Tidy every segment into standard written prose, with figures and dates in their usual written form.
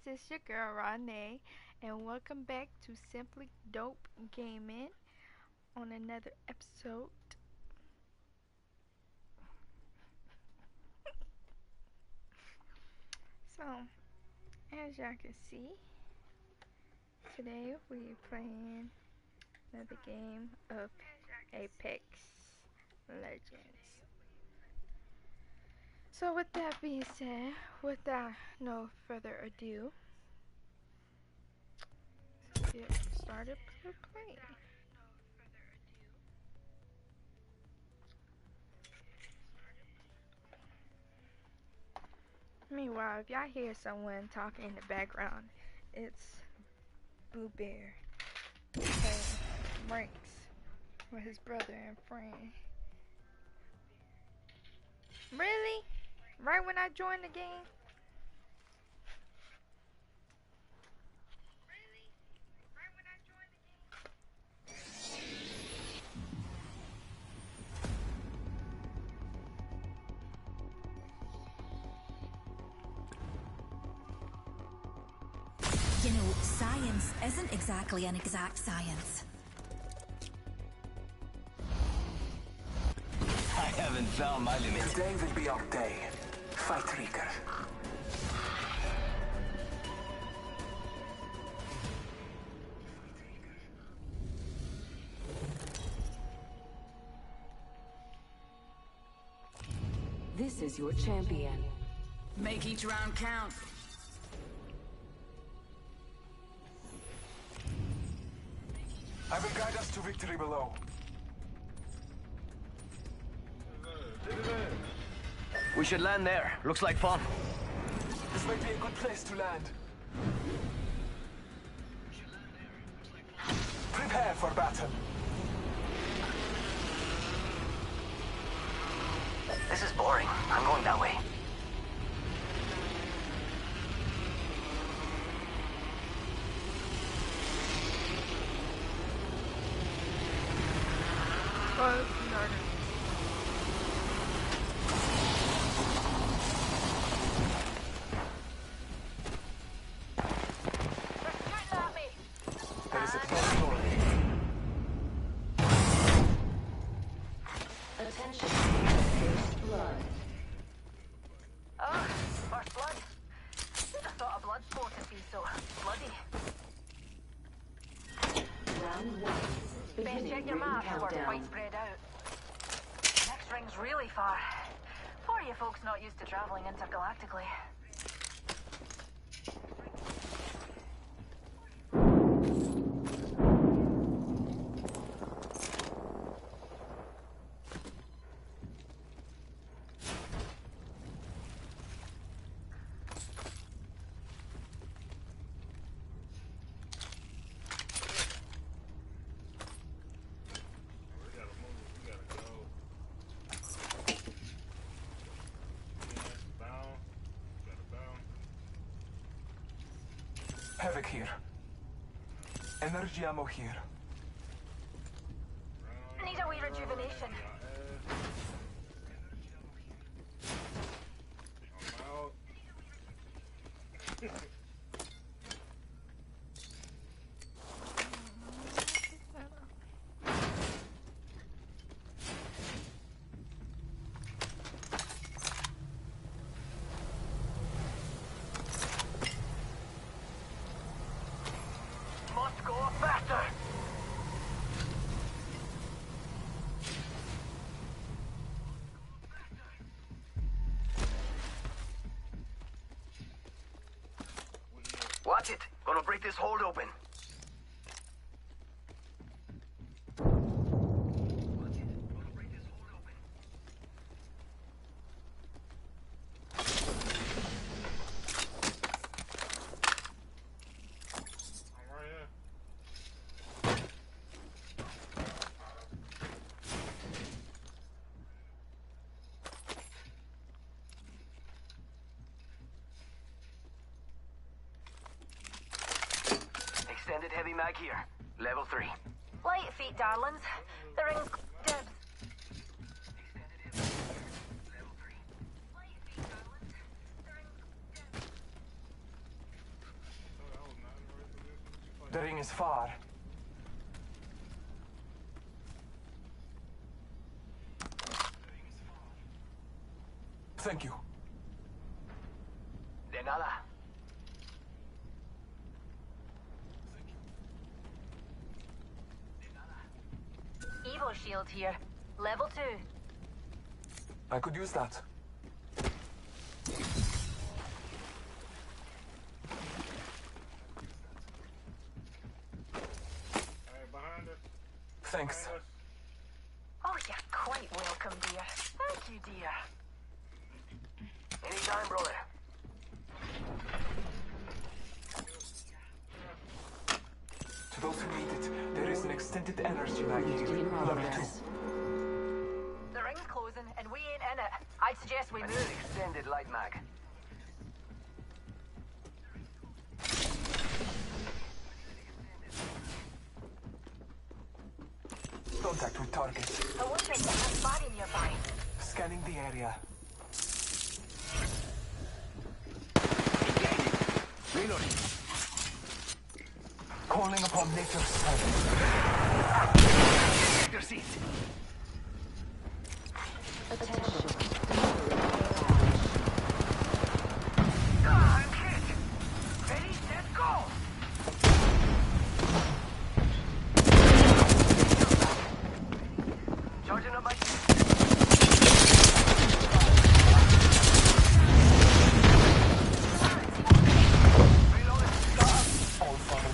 is your girl Rawnae, and welcome back to Simply Dope Gaming on another episode. So, as y'all can see, today we playing another game of Apex Legends. So with that being said, without no further ado, let's get started to play. Meanwhile, if y'all hear someone talking in the background, it's Boo Bear playing ranks with his brother and friend. Really? Right when I joined the game? You know, science isn't exactly an exact science. I haven't found my limit. Today will be our day. Fight Rieger. This is your champion. Make each round count. I will guide us to victory below. We should land there. Looks like fun. This might be a good place to land. Prepare for battle. This is boring. I'm going that way. There is a close door. Attention, first blood. Oh, first blood. Who'd have thought a blood sport would be so bloody? Round one. Best Beginning check your ring maps, we're countdown. quite spread out. Next ring's really far. For you folks not used to traveling intergalactically. Havoc here. Energy ammo here. Need a wee rejuvenation. Must go faster. Watch it. Gonna break this hold open. Extended heavy mag here. Level 3. Light feet, darlings. The ring's dibs. The ring is far. Thank you. De nada. Evo shield here. Level 2. I could use that. Thanks. Oh, you're quite welcome, dear. Thank you, dear. Anytime, brother. To those who need it, there is an extended energy mag here. Level 2. The ring's closing, and we ain't in it. I'd suggest we I need move. an extended light mag. Contact with target. I wonder if there's a body nearby. Scanning the area. Reloading. Calling upon nature's servant. Your seat. Attention. I'm hit. Ready, set, go. Charging up my... Reloading. All follow.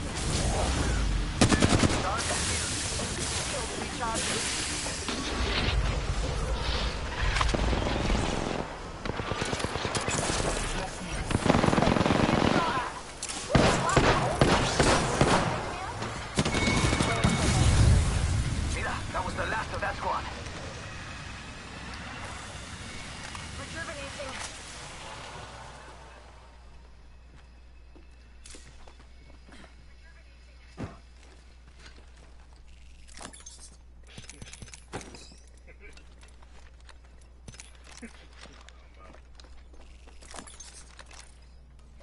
Mira, that was the last of that squad. Rejuvenating.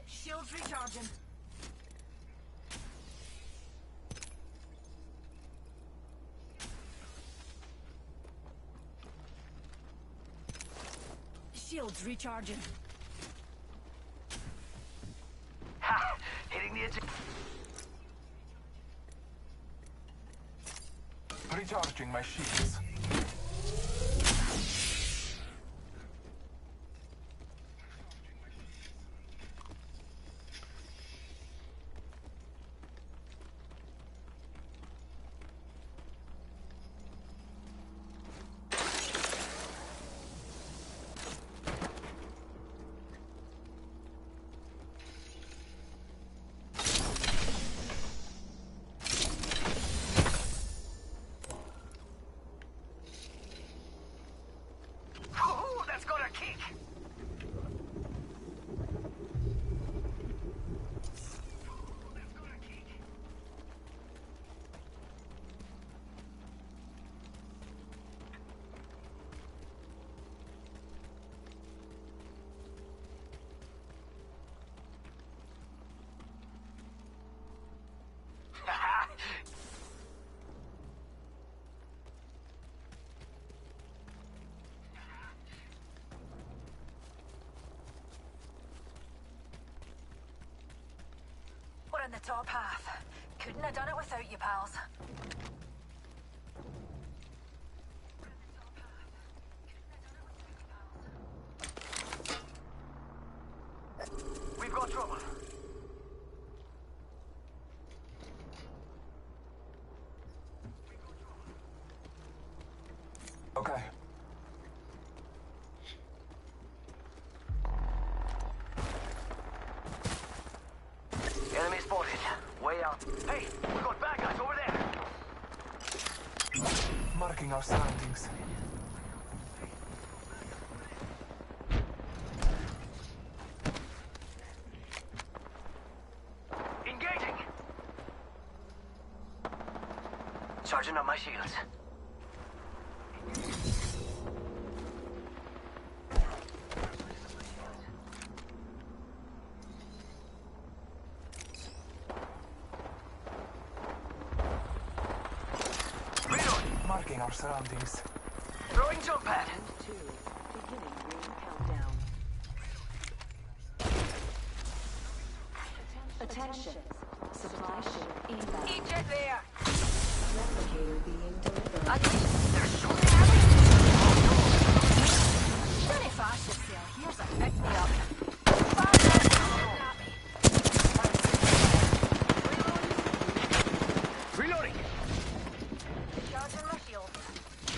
Shields recharging. Shields recharging. Ha! Hitting the edge. Recharging my shields. Ooh, that's got a kick. We're in the top half. Couldn't have done it without you, pals. We've got trouble. Okay. Enemy spotted. Way out. Hey, we got bad guys over there. Marking our surroundings. Engaging. Charging up my shields. in our surroundings. Throwing jump pad. Round 2. Beginning ring countdown. Attention. Supply ship inbound. Egypt there! Replicator being delivered. They're shooting at me! Pretty fast this here. Here's a pick-me-up. Reloading. Recharging my shield.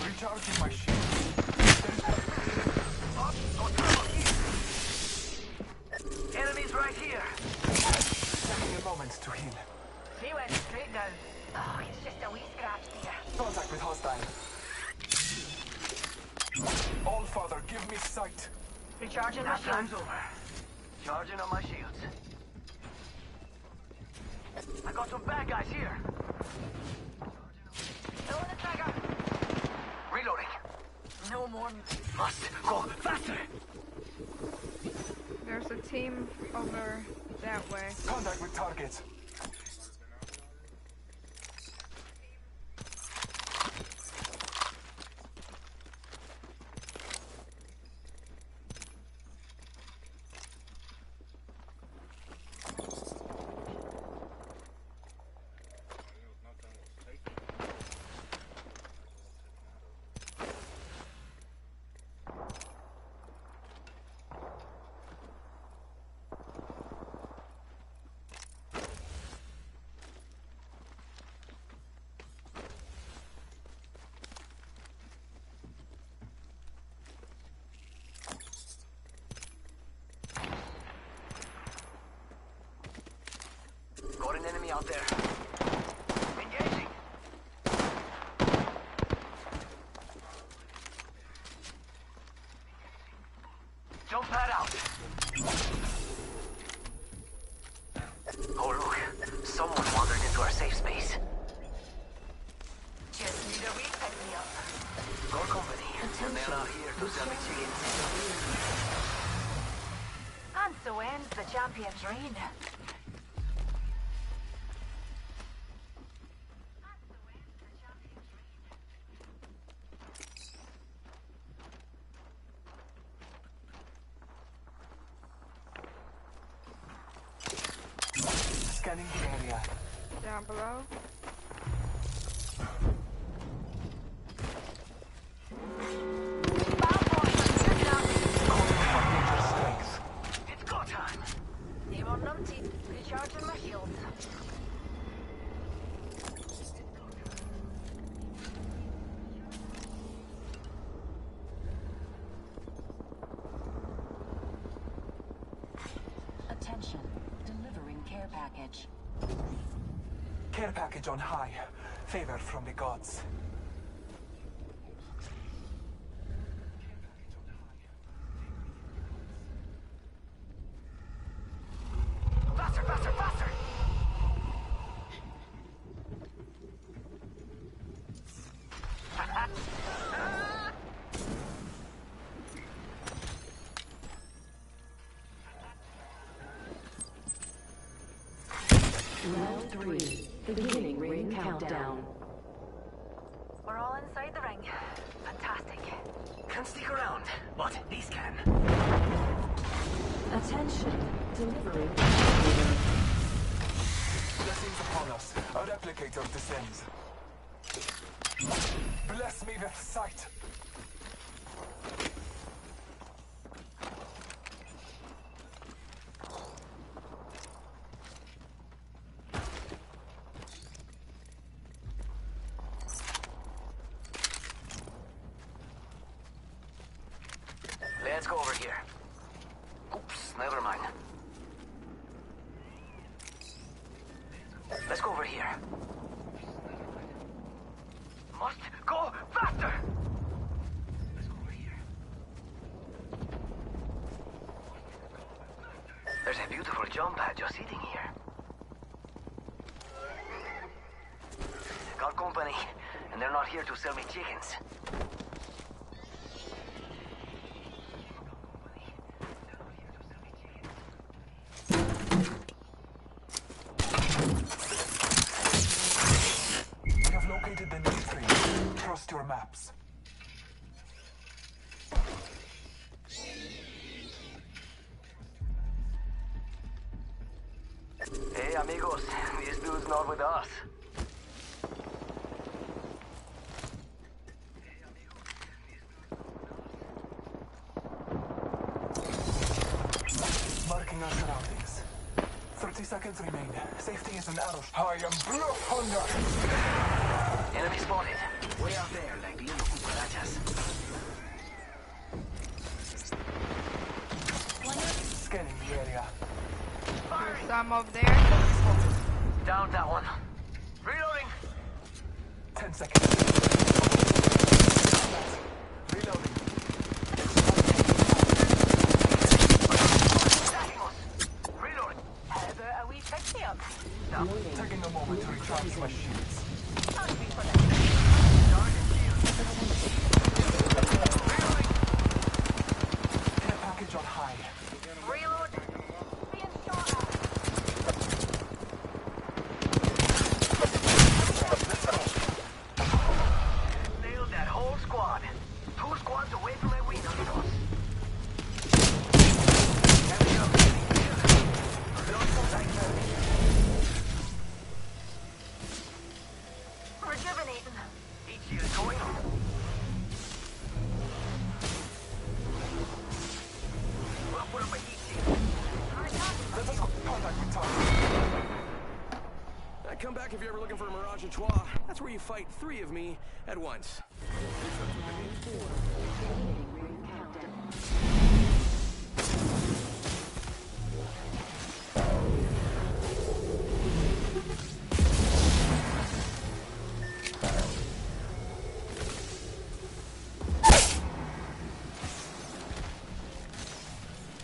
Recharging my shield. Enemies right here. Taking a moment to heal. He went straight down. Oh, it's just a wee scratch there. Contact with hostile. All Father, give me sight. Recharging my That shield. time's over. Charging on my shields. I got some bad guys here. Pulling the trigger. Reloading. No more. Must go faster. There's a team over that way. Contact with target. Got an enemy out there. Engaging. Jump pad out. Oh look, someone wandered into our safe space. Just need a wee pick-me-up. Got company, and they're not here to sell me chickens. And so ends the champion's reign. Scanning the area. Down below. Strength. It's go time. They were numpty. Recharging my shield. Attention. Delivering care package. Care package on high. Favor from the gods. Faster, faster, faster! Round 3. Beginning ring countdown. We're all inside the ring. Fantastic. Can't stick around, but these can. Attention. Delivering. Blessings upon us. A replicator descends. Bless me with sight. Let's go over here. Oops, never mind. Let's go over here. Must go faster! Let's go over here. There's a beautiful jump pad just sitting here. Got company, and they're not here to sell me chickens. We have located the new tree. Trust your maps. Hey, amigos. This dude's not with us. Marking our surroundings. 30 seconds remain. Safety is an arrow. I am blood hunger. Enemy spotted. Way out there, like little cucarachas. Scanning the area. There's some over there. Down that one. Reloading. 10 seconds. Reloading. Reloading. How about a wee pick-me-up? Taking a moment to recharge my shields. Sounds good for that. Care package on high. Reload. Being shot at. Nailed that whole squad. 2 squads away from my wing, amigos. Enemy up. Reload some tight. Rejuvenating. Heat shield going. We'll put up a heat shield. Let us contact with target. Come back if you're ever looking for a Mirage à Trois. That's where you fight 3 of me at once.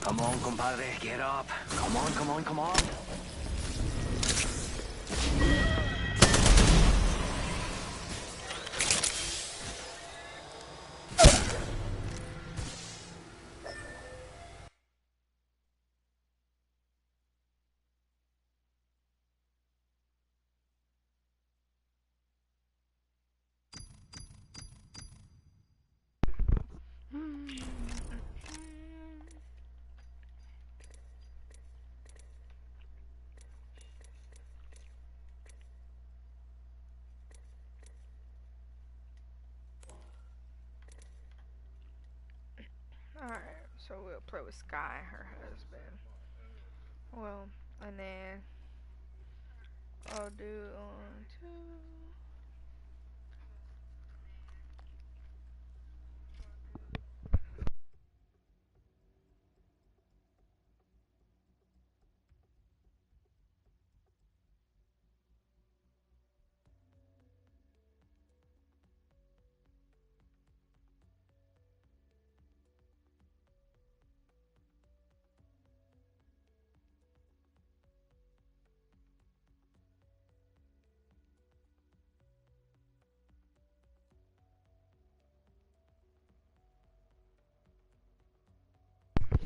Come on, compadre, get up. Come on, come on, come on. Alright, so we'll play with Sky, her husband. Well, and then I'll do on 2.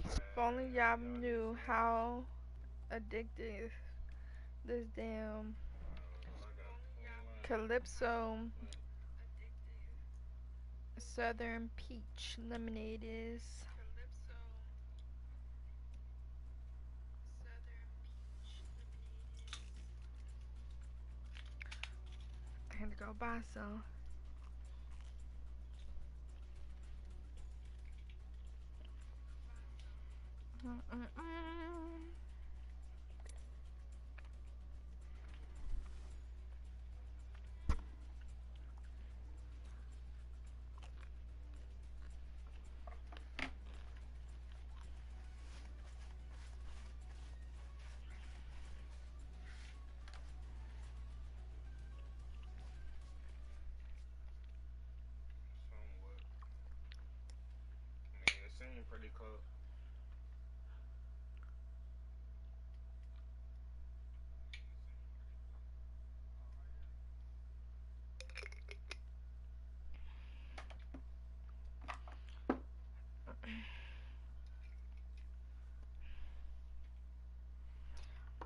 If only y'all knew how addictive this damn Calypso Southern Peach Lemonade is. I had to go buy some. Pretty close.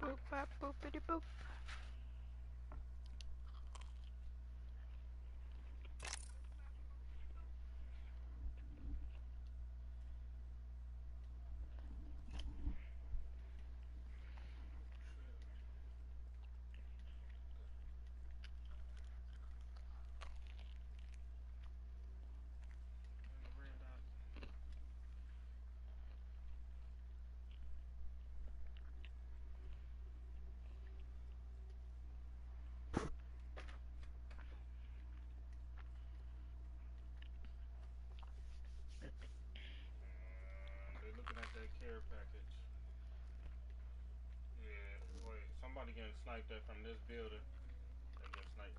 Boop bop boopity boop. done sniped that from this building. They just sniped.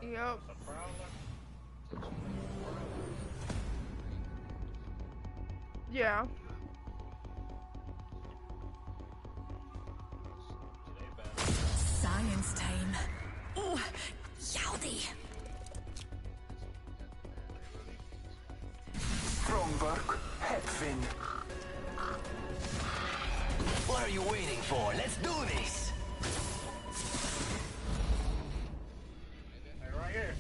Yep. That's a prowler. Yeah. They bad. Science time. Oh, yowdy. Strong work. Headwind. What are you waiting for? Let's do this! Hey, right here.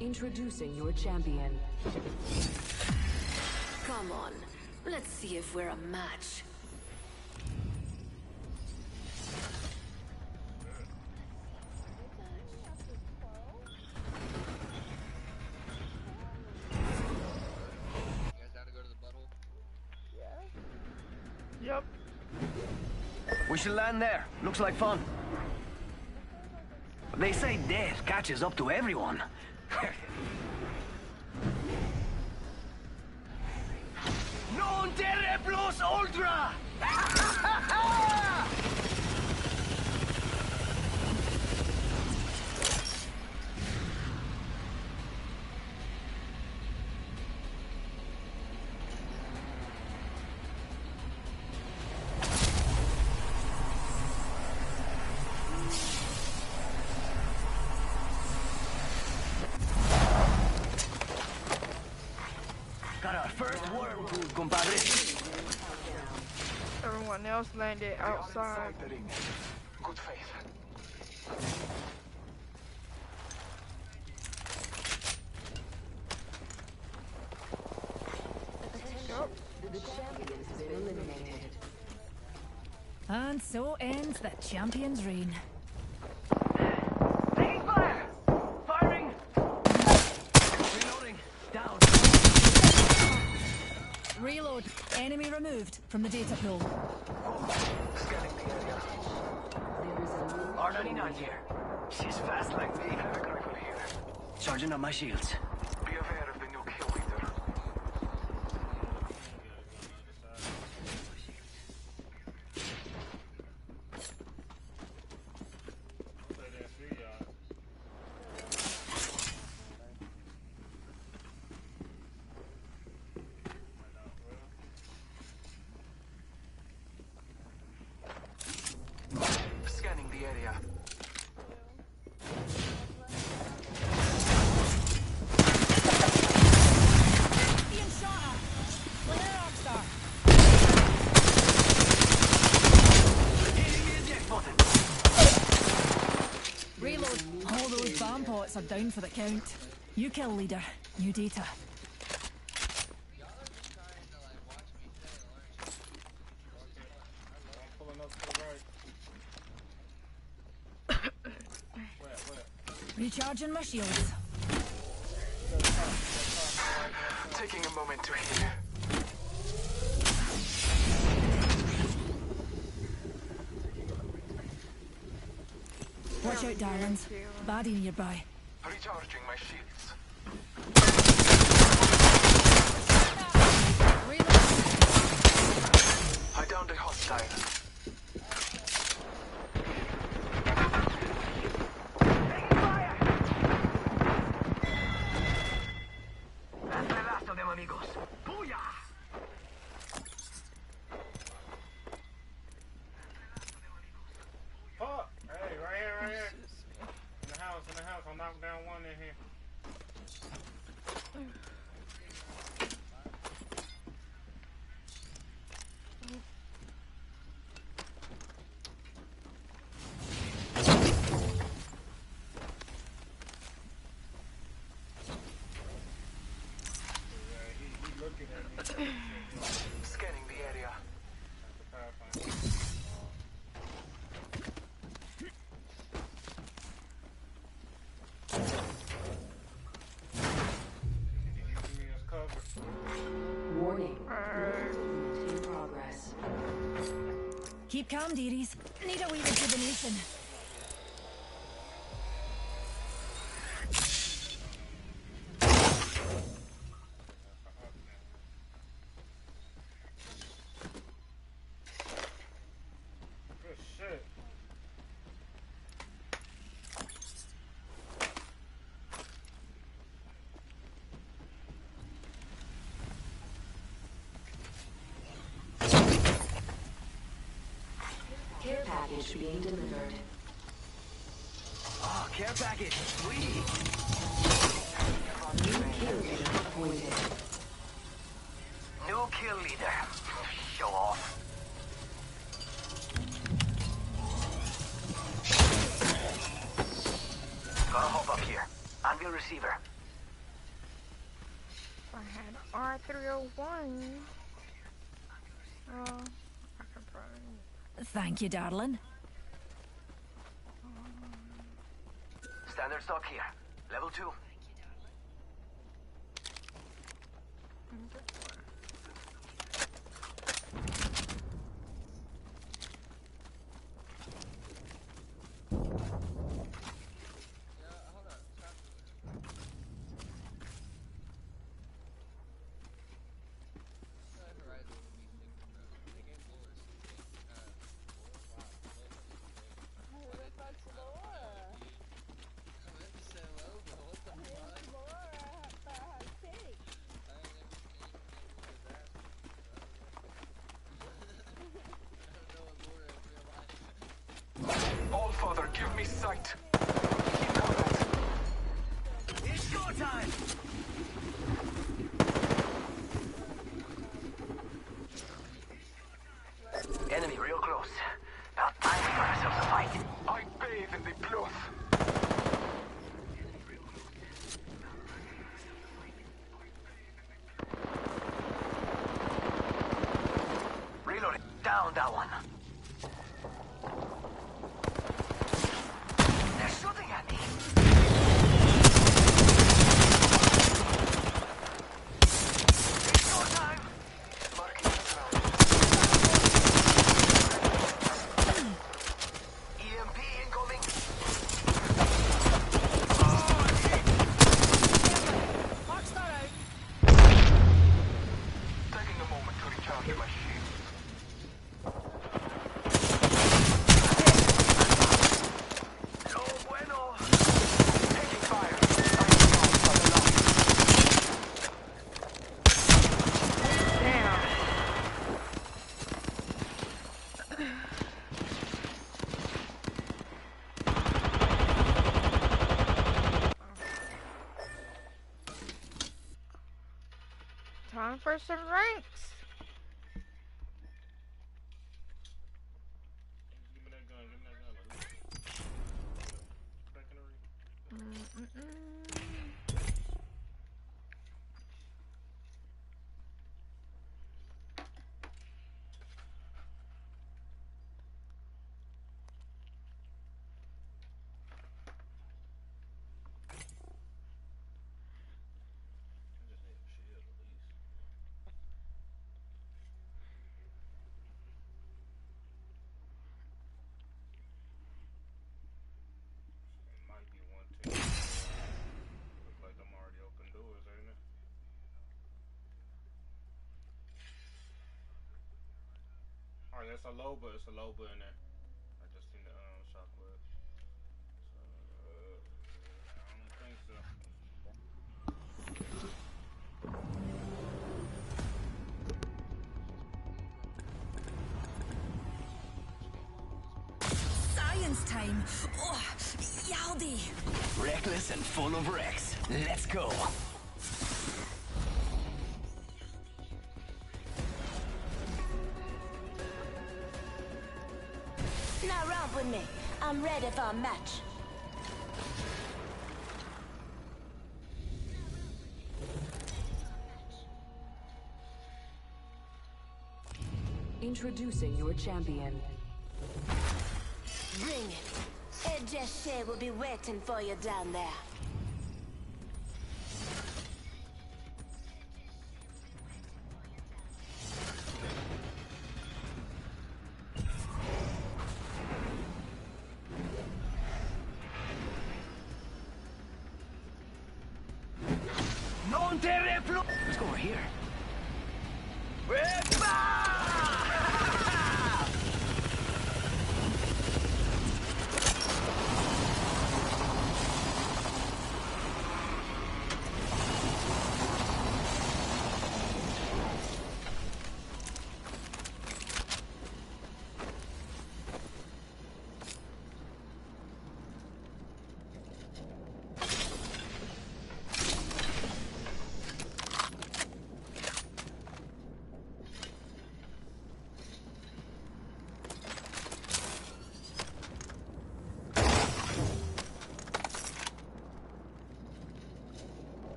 Introducing your champion. Come on, let's see if we're a match. Yep. We should land there. Looks like fun. They say death catches up to everyone. Non terre plus ultra! Got our first whirlpool, compadre. Everyone else landed outside. Outside the ring. Good faith. Yep. The champion has been eliminated. And so ends the champion's reign. Taking fire! Firing! Reloading. Down. Reload. Enemy removed from the data pool. Scanning the area. There is a new R99 here. She's fast like me. Rifle here. Charging up my shields. Be aware of the new kill leader. Scanning the area. us are down for the count. You kill leader, new data. I'm pulling up to the right. Where? Recharging my shields. Taking a moment to heal. Watch out, darlings. Baddie nearby. Recharging my shields. I downed a hostile. Taking fire! That's the last of them, amigos. Booyah! Fuck! Hey, right here. In the house. I'll knock down one in here. He looking at me. Scanning the area. Warning. In progress. Keep calm, dearies. Need a wee rejuvenation. Good shit. Care package being delivered. Oh, care package. Sweet. New kill leader appointed. New kill leader. Show off. Gotta hop up here. Anvil receiver. If I had R301. Oh, I could probably. Thank you, darling. Standard stock here. Level 2. All Father, give me sight. It's go time! Enemy real close. About time we got ourselves a fight. I bathe in the blood. Reloading. Down that one. They're shooting at me. It's go time! Marking the ground. EMP incoming. Taking a moment to recharge my shield. No bueno. Taking fire. Damn. Time for some ranks. Give me that gun. Back in the ring. Alright, that's a Loba. It's a Loba in there. I just seen the shockwave. So, I don't think so. Science time! Oh, Yaldi! Reckless and full of wrecks. Let's go. Now romp with me. I'm ready for a match. Introducing your champion. Bring it. Ed Jashay will be waiting for you down there. Non te reflu. Let's go over here.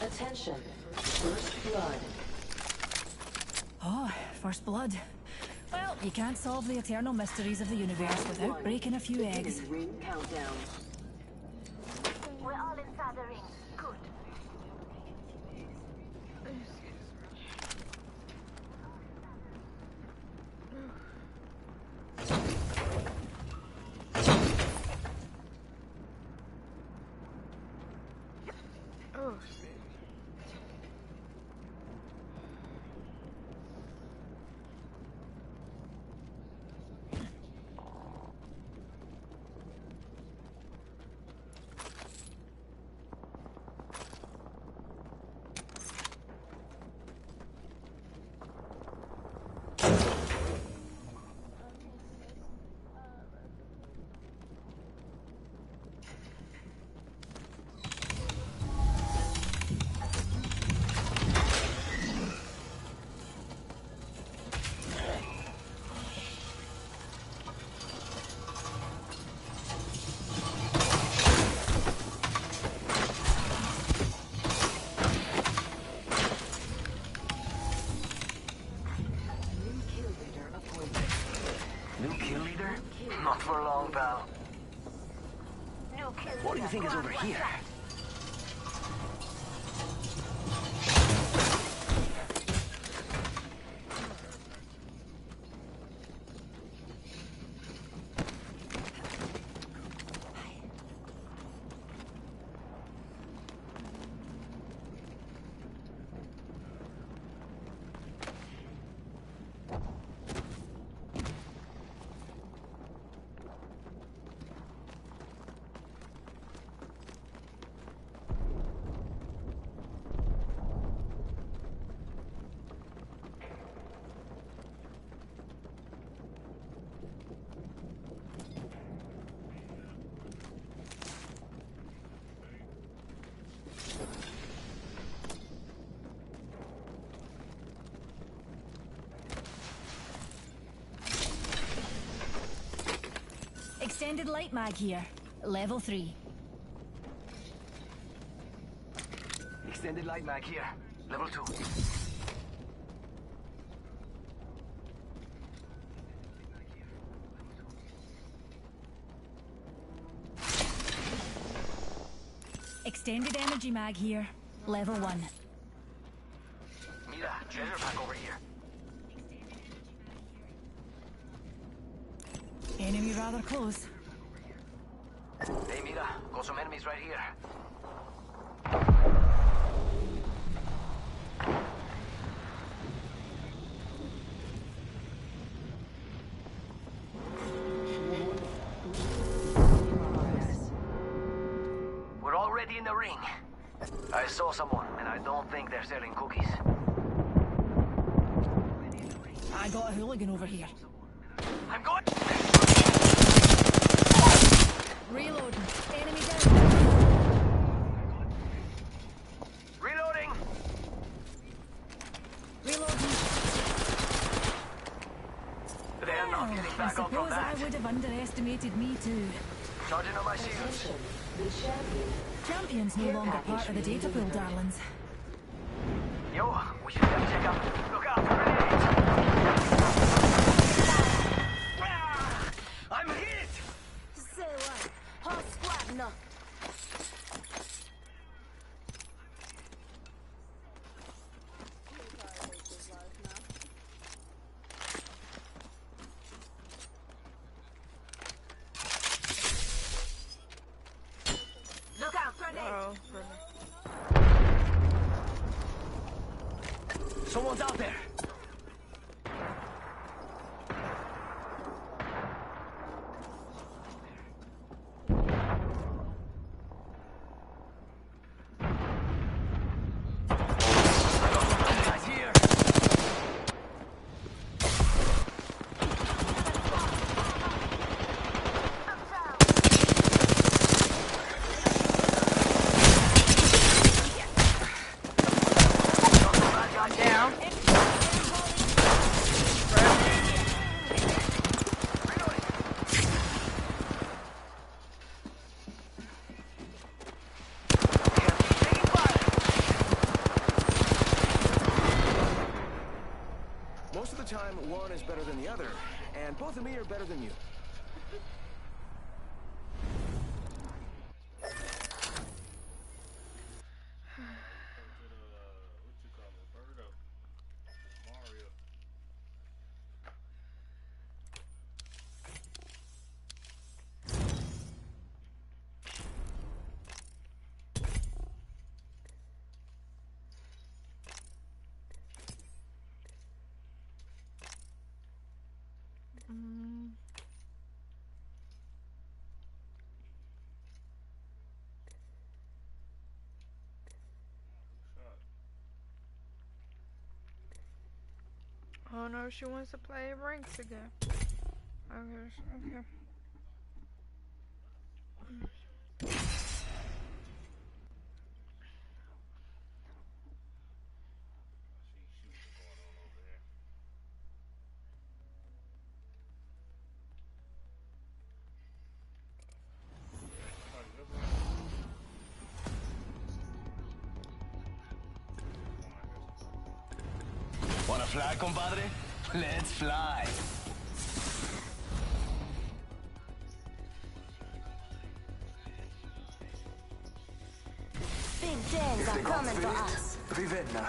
Attention. First blood. Oh, first blood. Well, you can't solve the eternal mysteries of the universe without breaking a few eggs. Ring countdown. We're all inside the ring. Good. Oh, New kill leader? Not for long, pal. What do you think is over here? Extended light mag here. Level 3. Extended light mag here. Level 2. Extended energy mag here. Level 1. Mira, treasure pack over here. Enemy rather close. Hey, mira, got some enemies right here. just saw someone, and I don't think they're selling cookies. I got a hooligan over here. I'm going. Reloading. Enemy down. Reloading. Reloading. They're not getting I back up from suppose I that. would have underestimated me too. Charging on my shields. Attention. The champion. Champion's no longer part of the data pool, darlings. Yo, we should have check out. Look out, grenades! Ah, I'm hit! So what? Whole squad knocked. Look out, grenade! Oh, Someone's out there. Guys here. down. Most of the time, one is better than the other, and both of me are better than you. What you call it? Birdo. Mario. Oh no, she wants to play ranks again. Okay. Wanna fly, compadre? Let's fly. Big things are coming for us. Vivenna.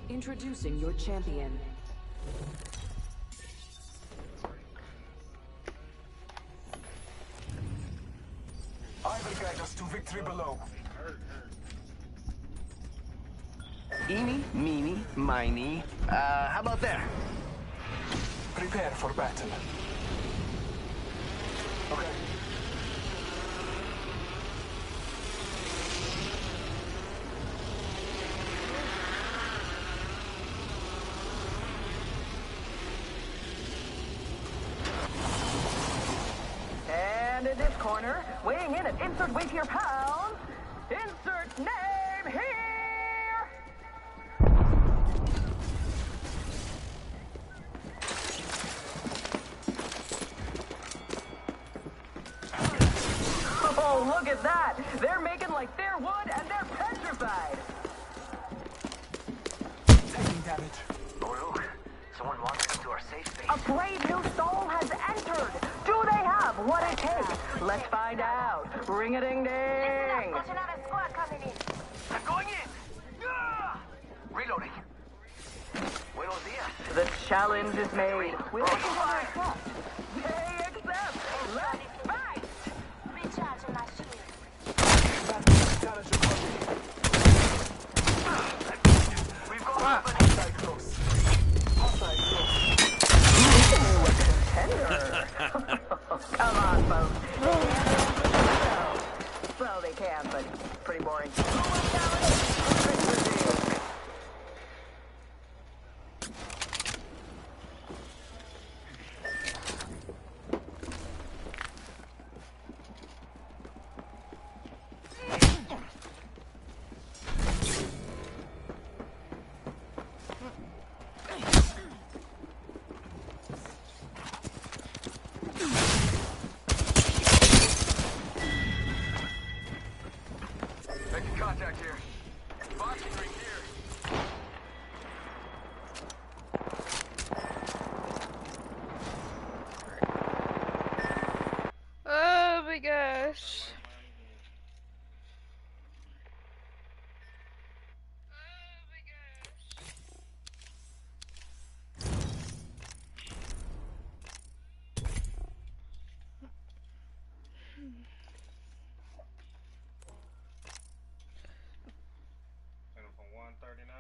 Introducing your champion. I will guide us to victory below. Eeny, meeny, miny. How about there? Prepare for battle. Okay. And in this corner, weighing in at insert weight here pounds, insert name here! Oh, look at that! They're making like they're wood and they're petrified! Taking damage. Oh, look. Someone wandered into our safe space. A brave new soul has entered! Do they have what it takes? Let's find out. Ring-a-ding-ding! Got another squad coming in. I'm going in! Ah! Reloading. Buenos dias. The challenge is made. Will they accept? They accept! Let's fight! Recharging my shield. Challenge accomplished. gosh. Send him from 139.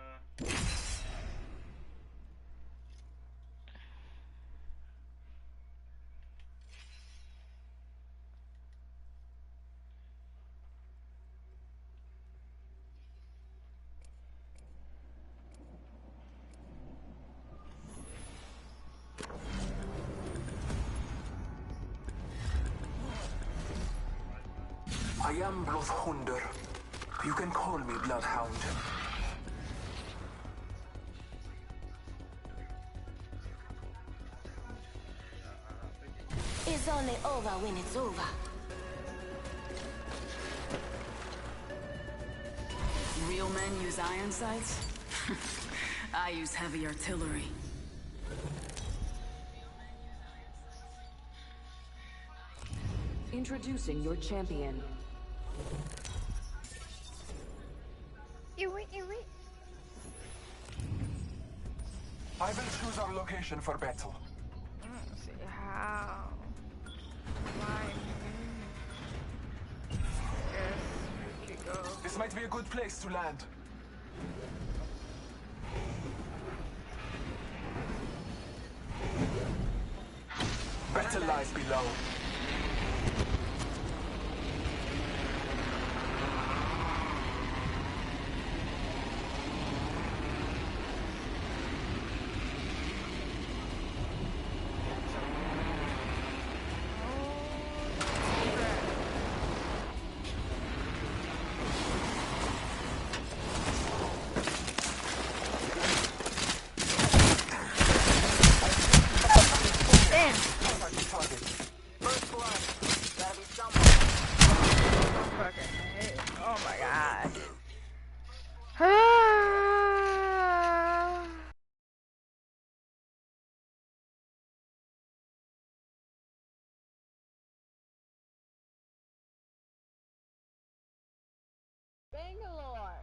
I am Bloodhunder. You can call me Bloodhound. It's only over when it's over. Real men use iron sights? I use heavy artillery. Introducing your champion. Ew. I will choose our location for battle. Let's see how. Why? Yes, we could go. This might be a good place to land. Battle lies below. Oh my god. Bangalore.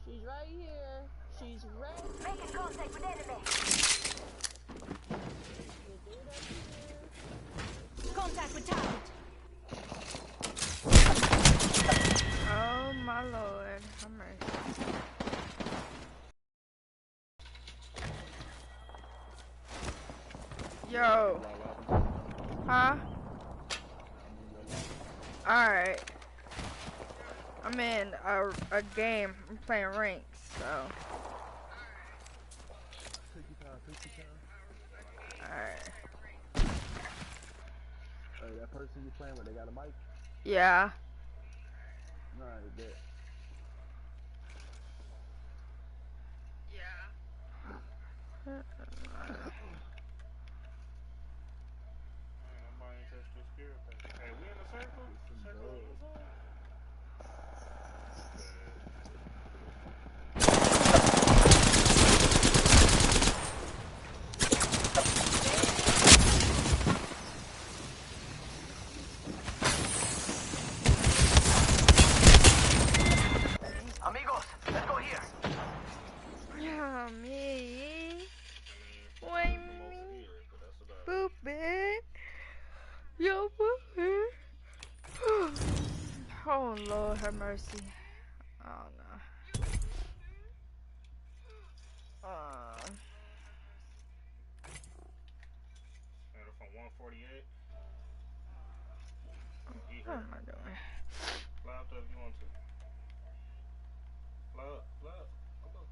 She's right here. She's ready. Making contact with enemy. Contact with target. Oh my lord. I'm ready. Yo. Huh? Alright. I'm in a game. I'm playing ranks, so. Alright. Hey, that person you playing with, they got a mic? Yeah. Alright, bet. Hey, we in the circle? Circle in the zone? Amigos, let's go here. Yeah, me. Wait, me. Boop it. Yo, boop it. Oh, Lord, have mercy. Oh, no. From 148. What am I doing? Fly up there if you want to. Fly up. Come on.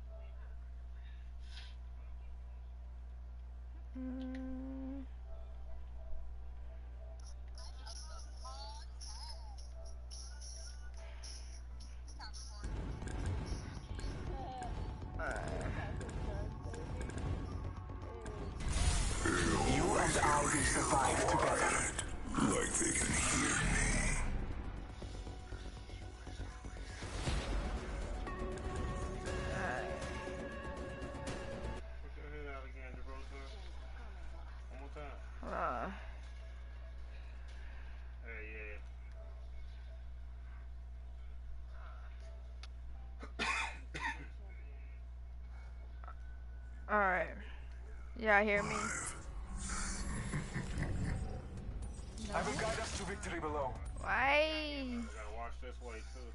You and I will survive together. Like they can hear me. Put your head out again, Gibraltar. One more time. Y'all hear me? I will guide us to victory below. Why? I gotta watch this way too.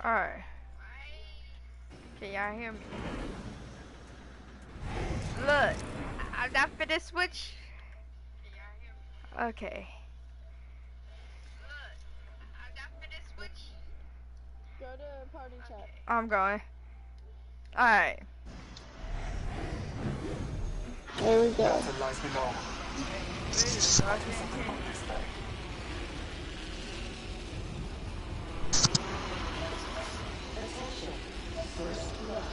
Alright. Can y'all hear me? Look, I'm not finna switch. Okay. Go to party chat. I'm going. Alright. There we go. Battle lies below. Something about this day. First blood.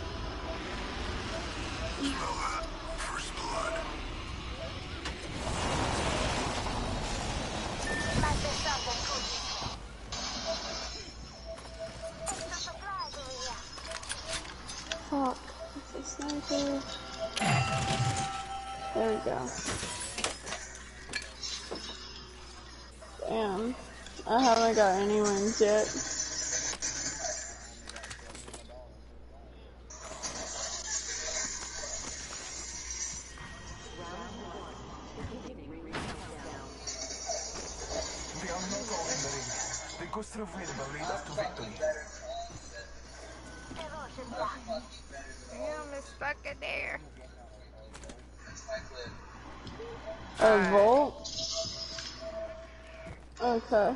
Fuck. It's a sniper. There we go. Damn. I haven't got any wins yet. We are not all in the ring. The gust of wind will lead us to victory. Damn, it's stuck in there. A volt? Okay.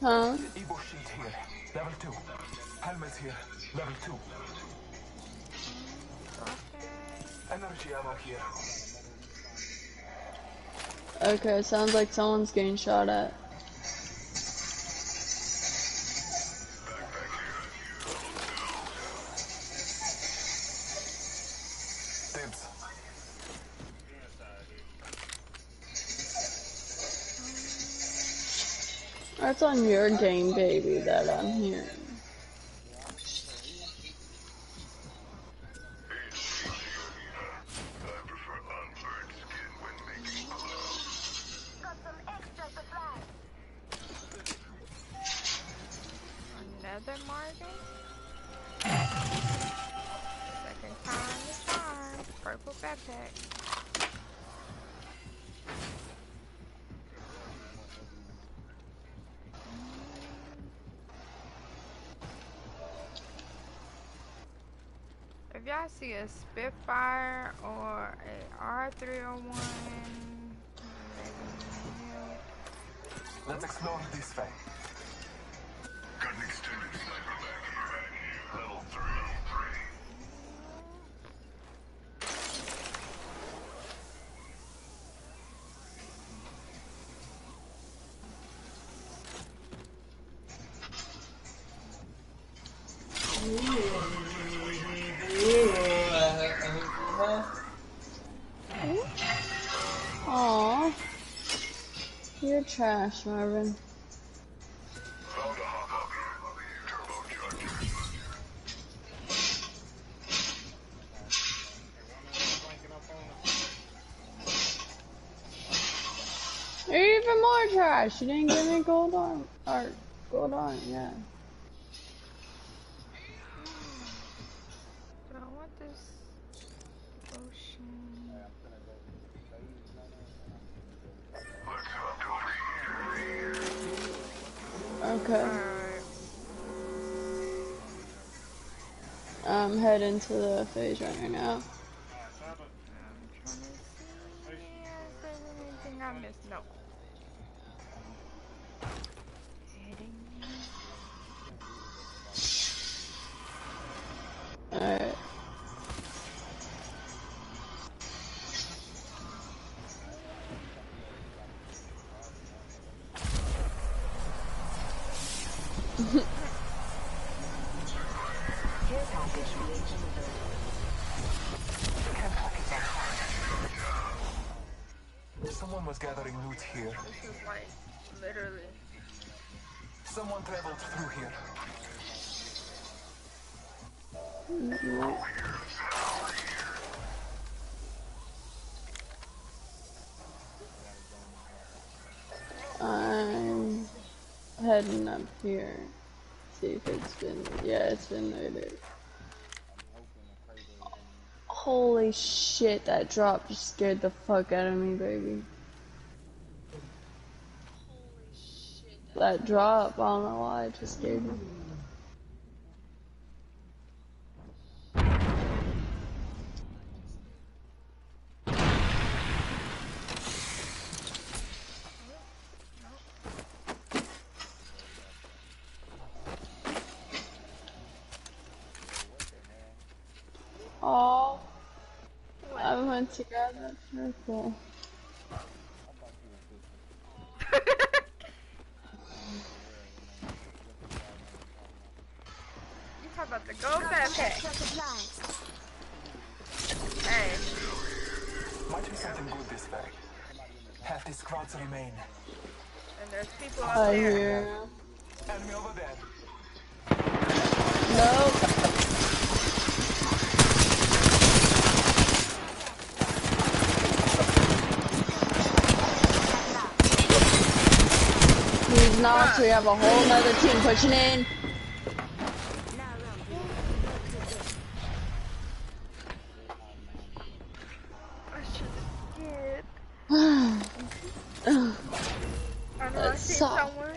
Huh? Evo sheet here. Level 2. Helmets here. Level 2. Energy ammo here. Okay, sounds like someone's getting shot at. Dibs. That's on your game, baby, that I'm hearing. Another Marvin? Second time is charm. Purple backpack. If y'all see a Spitfire or a R301, Let's explore this way. Got an extended sniper back here. Level 3. Aww. You're trash, Marvin. Found a hop up here. Turbochargers. You're even more trash. You didn't give me gold arm. Or gold arm, yeah. but I want this ocean. Let's hop over here. Okay. I'm heading to the phase right now. I'm trying to see if there's anything I missed. No. Alright. Someone was gathering loot here. This is like literally. Someone traveled through here. I'm heading up here. See if it's been, yeah, it's been looted. Holy shit, that drop just scared the fuck out of me, baby. That drop, I don't know why, it just scared me. Oh, I went to grab that purple. You talk about the gold backpack. Hey. Might be something good this way. Half the squads remain. And there's people up there. Enemy over there. Nope. He's not, we have a whole nother team pushing in. I should have skipped. I know I see someone.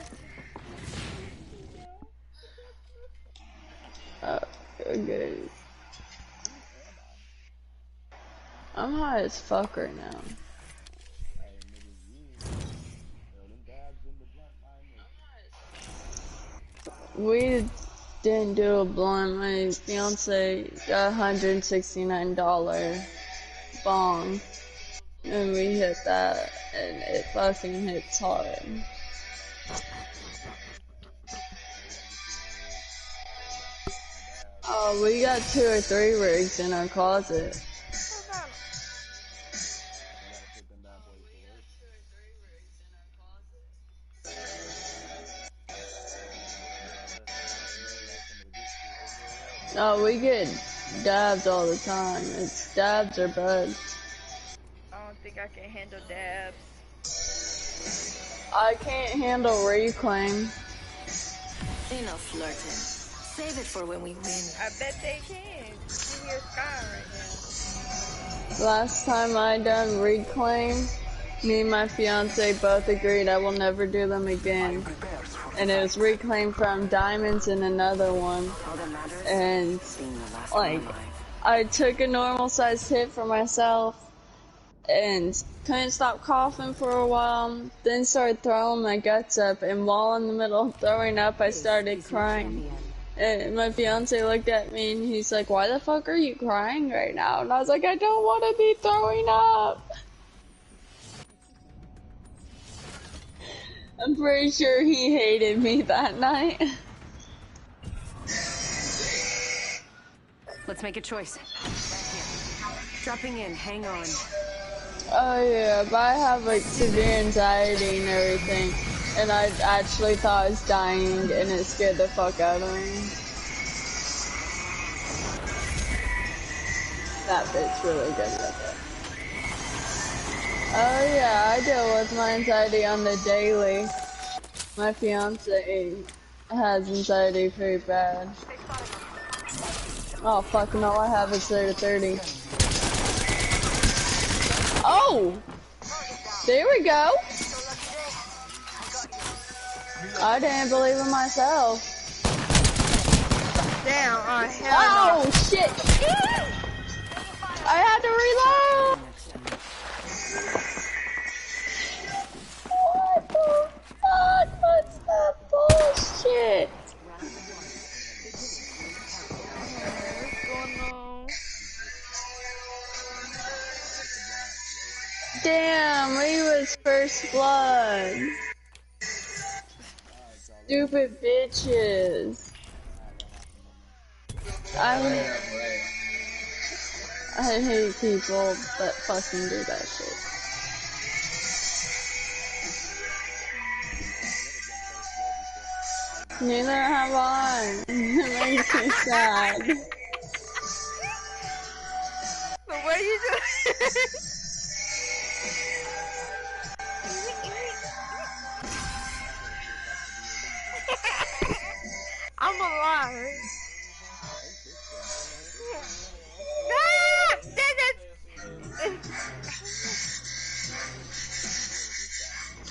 Okay. I'm high as fuck right now. We didn't do a blunt. My fiance got $169 bong, and we hit that, and it fucking hits hard. Oh, we got 2 or 3 rigs in our closet. Oh, we get dabbed all the time. It's dabs or buds. I don't think I can handle dabs. I can't handle reclaim. Enough flirting. Save it for when we win. I bet they can. You hear Sky right now. Last time I done reclaim, me and my fiance both agreed I will never do them again. And it was reclaimed from diamonds and another one. And like, I took a normal sized hit for myself and couldn't stop coughing for a while, then started throwing my guts up, and while in the middle of throwing up I started crying. And my fiance looked at me and he's like, "Why the fuck are you crying right now?" And I was like, "I don't want to be throwing up." I'm pretty sure he hated me that night. Let's make a choice. Dropping in, hang on. Oh yeah, but I have like severe anxiety and everything, and I actually thought I was dying, and it scared the fuck out of me. That bit's really good with it. Oh yeah, I deal with my anxiety on the daily. My fiance has anxiety pretty bad. Oh fuck no, I have it there to 30. Oh! There we go! I didn't believe in myself. Damn, hell no. Shit! I had to reload! What the fuck? What's that bullshit? What's going on? Damn, we was first blood. Stupid bitches. I hate people that fucking do that shit. Neither have I. It makes me sad. But what are you doing? I'm alive.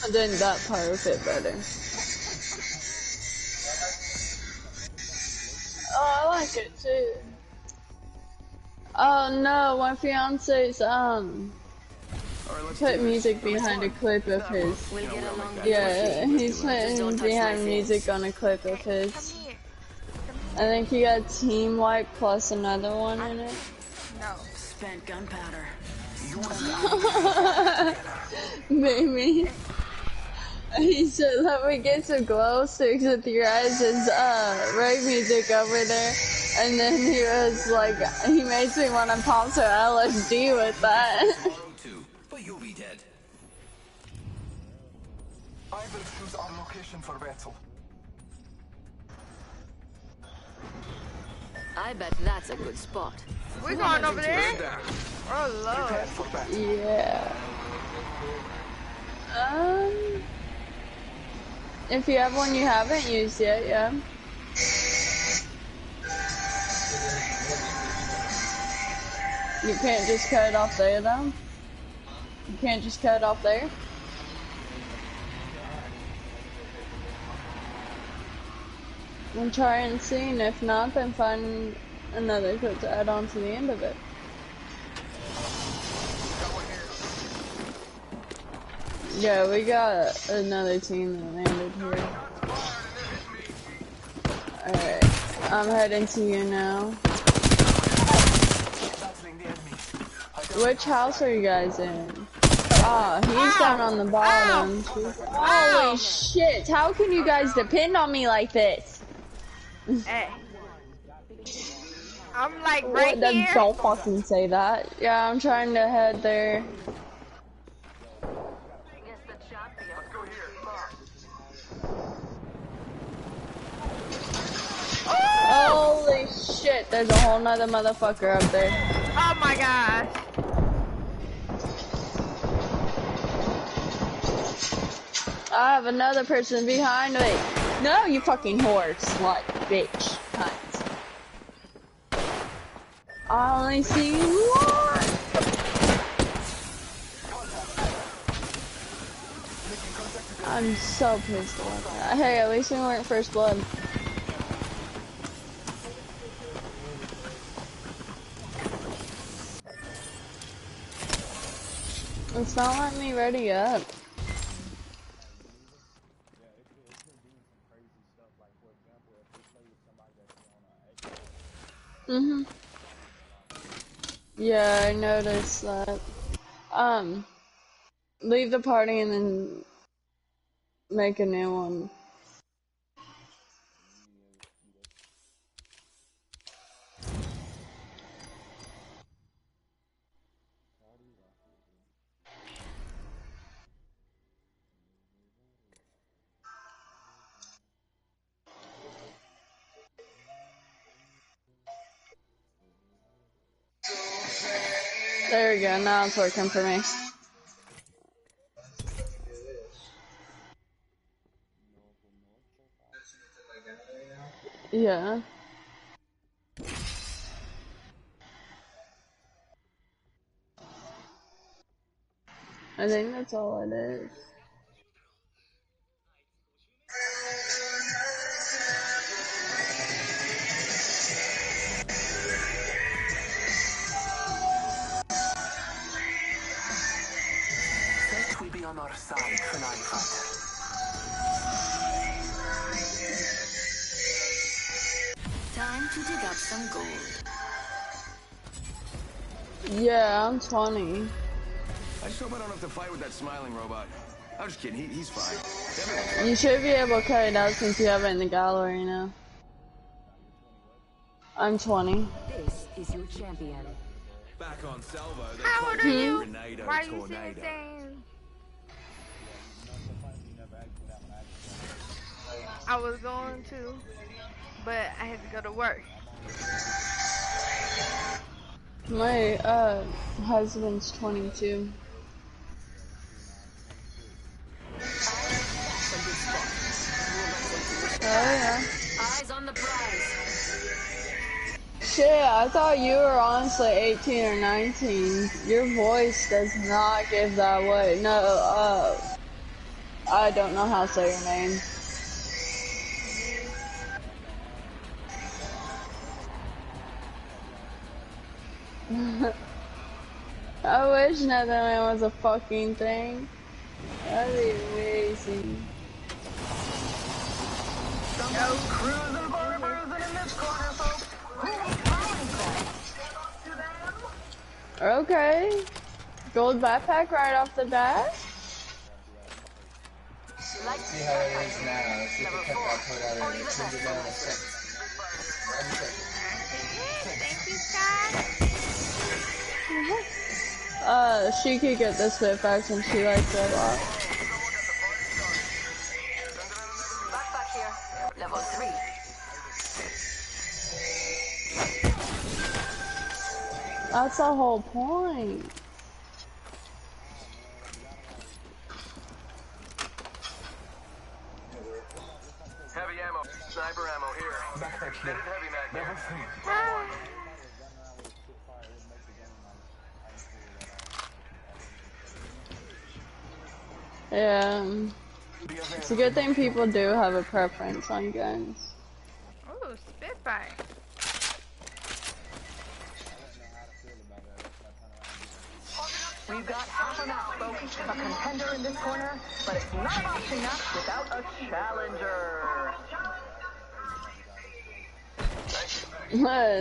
I think that part would fit better. Oh, I like it too. Oh no, my fiance's put music behind a clip of his. Yeah, he's putting behind music on a clip of his. I think he got Team Wipe plus another one in it. No. Spent gunpowder. Maybe. He said, let me get some glow sticks with your eyes' rave music over there. And then he was like, he makes me want to pop some LSD with that. But you'll be dead. I will choose our location for battle. I bet that's a good spot. We're going over there? Oh lord. Yeah. If you have one you haven't used yet, yeah. You can't just cut it off there, though. You can't just cut it off there. We'll try and see, and if not, then find another clip to add on to the end of it. Yeah, we got another team that landed here. Alright, I'm heading to you now. Which house are you guys in? Ah, he's down on the bottom. Holy shit, how can you guys depend on me like this? Hey. I'm like right here. Don't fucking say that. Yeah, I'm trying to head there. Holy shit, there's a whole nother motherfucker up there. Oh my gosh. I have another person behind me. No, you fucking whore, slut, bitch, cunt. I only see one. I'm so pissed about that. Hey, at least we weren't first blood. It's not letting me ready up. Yeah, I noticed that. Leave the party and then make a new one. There we go, now it's working for me. Yeah. I think that's all it is. Fate will be on our side tonight, fighter. Time to dig up some gold. Yeah, I'm 20. I just hope I don't have to fight with that smiling robot. I'm just kidding, he's fine. You should be able to cut it out since you have it in the gallery now. I'm 20. This is your champion. Back on Salvo, they How old are you? Tornado, Why are you tornado. saying? I I was going to, but I had to go to work. My husband's 22. Oh yeah. Eyes on the prize. Shit, I thought you were honestly 18 or 19. Your voice does not give that way. No, I don't know how to say your name. I wish Netherland was a fucking thing. That'd be amazing. Cruising for bruising in this corner, folks. Okay. Gold backpack right off the bat. See how it is now. See if the pickup put out and it's moved down to 6. Thank you, Sky. She could get the Spitfires and she likes it a lot. Backpack here. Level 3. That's the whole point. Heavy ammo. Sniper ammo here. Backpack here. Heavy mag Level here. 3. Yeah. It's a good thing people do have a preference on guns. Ooh, Spitfire. We've got half a match, folks. A contender in this corner, but it's not a boxing match without a challenger.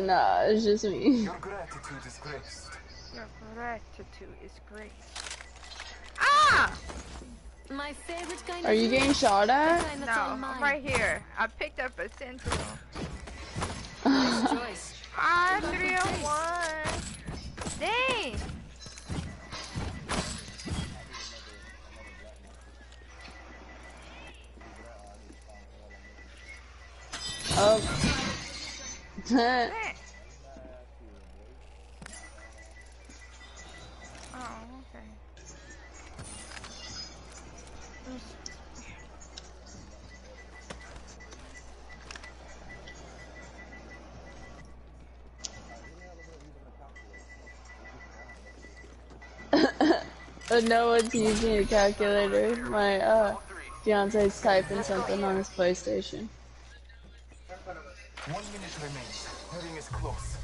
Nah, it's just me. Your gratitude is graced. Your gratitude is great. Ah! My favorite kind Are you getting shot at? No, I'm right here. I picked up a sentinel. Nice choice. 301. Dang! Oh. Oh, okay. No one's using a calculator. My fiance's typing something on his PlayStation. 1 minute remains. The ring is close.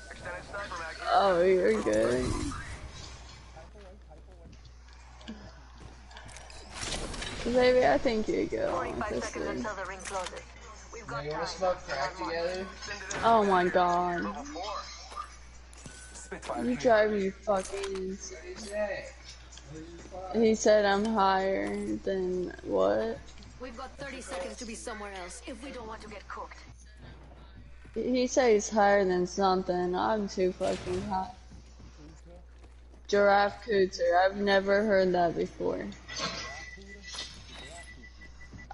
Extended sniper mag here. Oh, you're good. Baby, I think you go. 45 seconds until the ring closes. We've got You want time. to smoke crack together? Oh my god. Level 4. Spitfire You here. drive me fucking insane. He said I'm higher than what? We've got 30 seconds to be somewhere else if we don't want to get cooked. He said he's higher than something. I'm too fucking high. Giraffe cooter. I've never heard that before.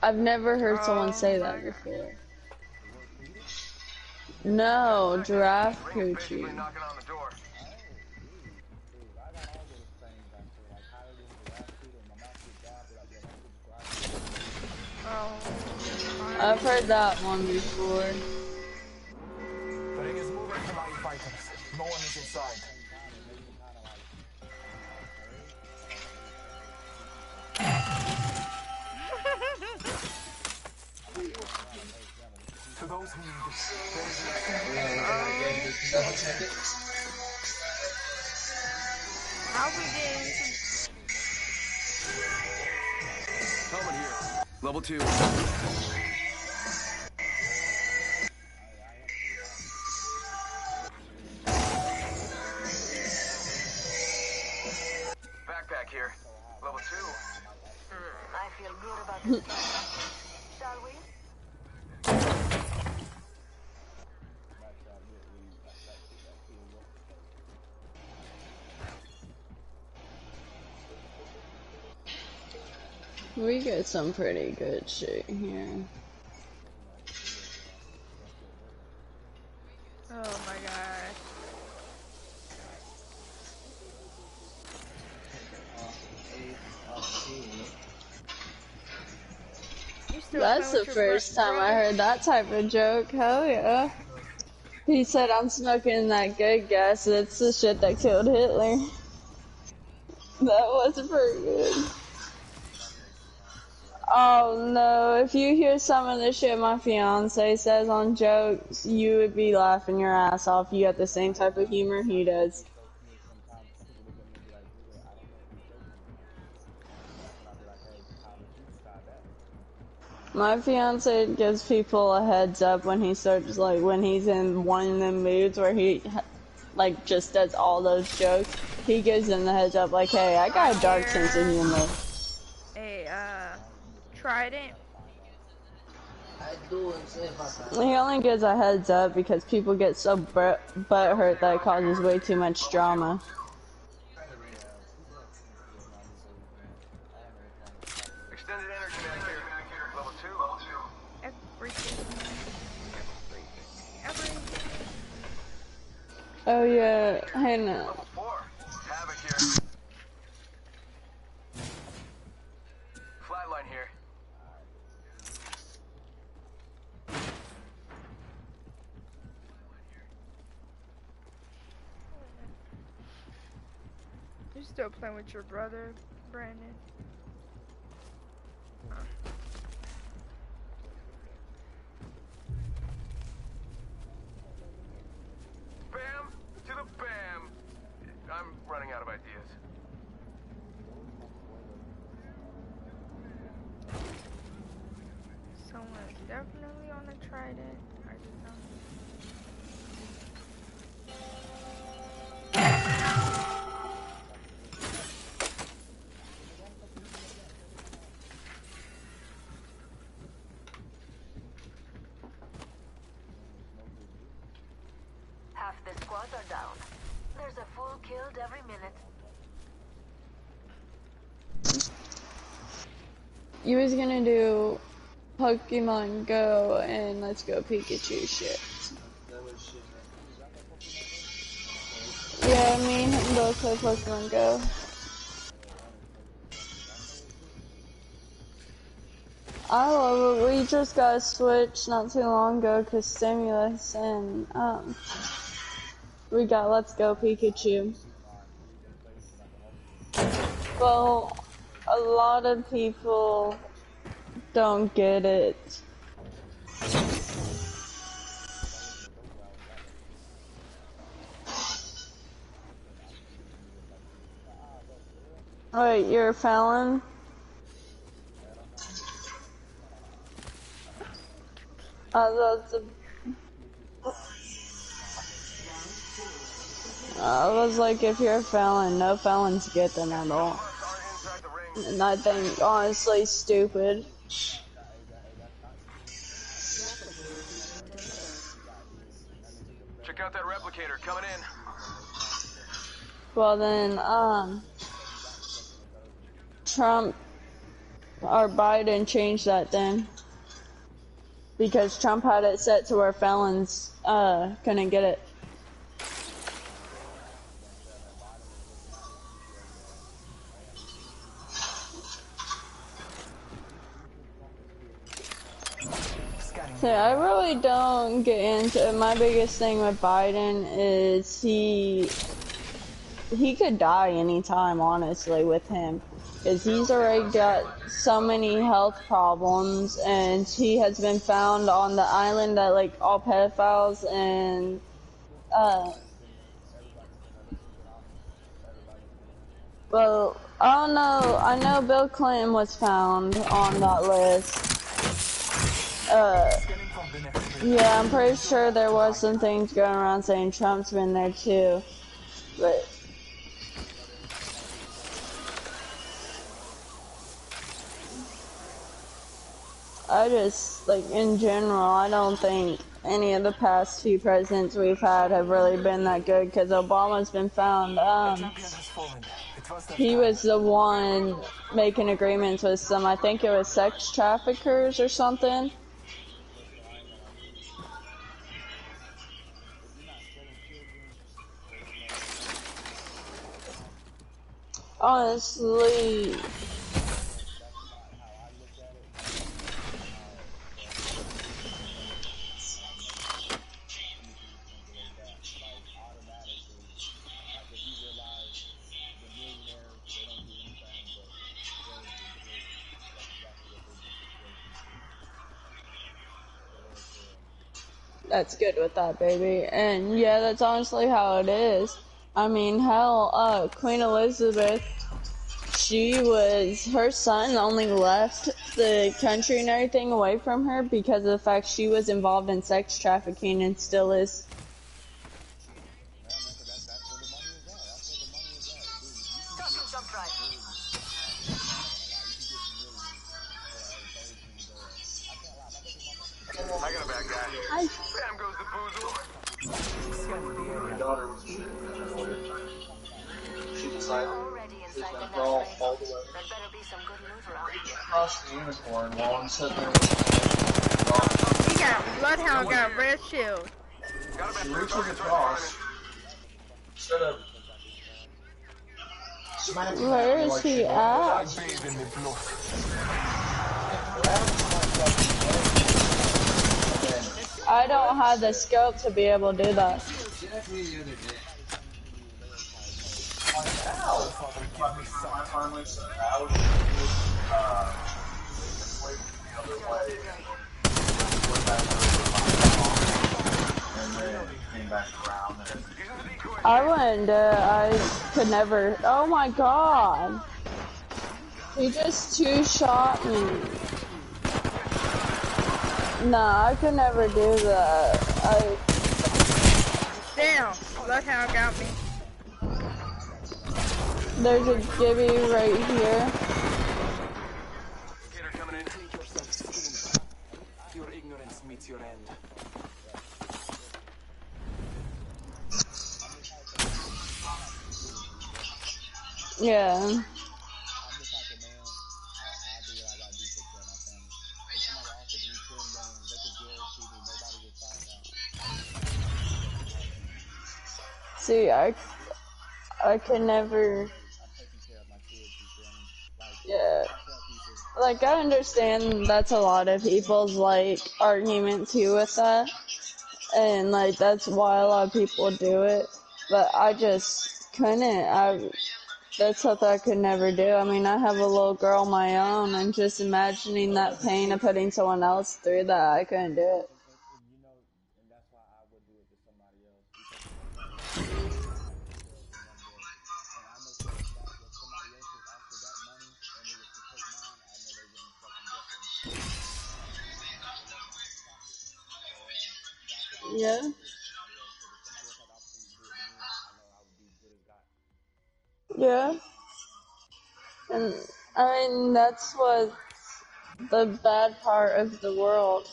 I've never heard someone say that before. No, giraffe coochie. Knocking on the door. I've heard that one before. The ring is moving to my fighters. No one is inside. To those who need it, there is an extended How we getting Helmet here. Level 2. Backpack here. Level 2. I feel good about this. Shall we? We get some pretty good shit here. Oh my gosh. You still That's playing the with your first time I brother? heard that type of joke. Hell yeah. He said I'm smoking that good gas. It's the shit that killed Hitler. That was pretty good. Oh no, if you hear some of the shit my fiance says on jokes, you would be laughing your ass off. You have the same type of humor he does. My fiance gives people a heads up when he starts, like, when he's in one of them moods where he, like, just does all those jokes. He gives them the heads up, like, hey, I I got a dark sense of hear humor. a trident. He only gives a heads up because people get so butthurt that it causes way too much drama. Extended energy mag here. Level 2. Everything. Everything. Oh yeah, hey now. Level 4. Havoc here. Flatline here. You still playing with your brother, Brandon? Bam to the bam. I'm running out of ideas. Someone's definitely on a trident. I just don't. Half the squad are down. There's a fool killed every minute. You was gonna do Pokemon Go and Let's Go Pikachu shit. Yeah, me and him both play Pokemon Go. I love it. We just got a Switch not too long ago because Stimulus, and we got Let's Go Pikachu. Well, a lot of people don't get it. Wait, you're a felon? I was like, if you're a felon, no felons get them at all. And I think, honestly, stupid. Check out that replicator coming in. Well then, Trump or Biden changed that then. Because Trump had it set to where felons, couldn't get it. So I really don't get into it. My biggest thing with Biden is he could die anytime, honestly, with him. Because he's already got so many health problems, and he has been found on the island that, like, all pedophiles and, well, I don't know. I know Bill Clinton was found on that list. Yeah, I'm pretty sure there was some things going around saying Trump's been there too, but I just, like, in general, I don't think any of the past few presidents we've had have really been that good, because Obama's been found, he was the one making agreements with some, I think it was sex traffickers or something. Honestly, that's good with that, baby. And yeah, that's honestly how it is. I mean, hell, Queen Elizabeth, her son only left the country and everything away from her because of the fact she was involved in sex trafficking and still is. I got a bad guy. Bam goes the boozle. My daughter was shooting earlier. She decided to crawl all the way. Reach across the unicorn while I'm sitting there. He got Bloodhound got a red shield. She reaches across. Instead of smacking Where is he at? I don't have the scope to be able to do that. I wouldn't, I could never. Oh my god. He just two-shot me. Nah, I could never do that. Damn, Bloodhound got me. There's a Gibby right here. Your ignorance meets your end. Yeah. See, I could never. Yeah. Like, I understand that's a lot of people's, like, argument too with that. And, like, that's why a lot of people do it. But I just couldn't. That's something I could never do. I mean, I have a little girl of my own, and just imagining that pain of putting someone else through that, I couldn't do it. Yeah. Yeah. And I mean, that's what the bad part of the world.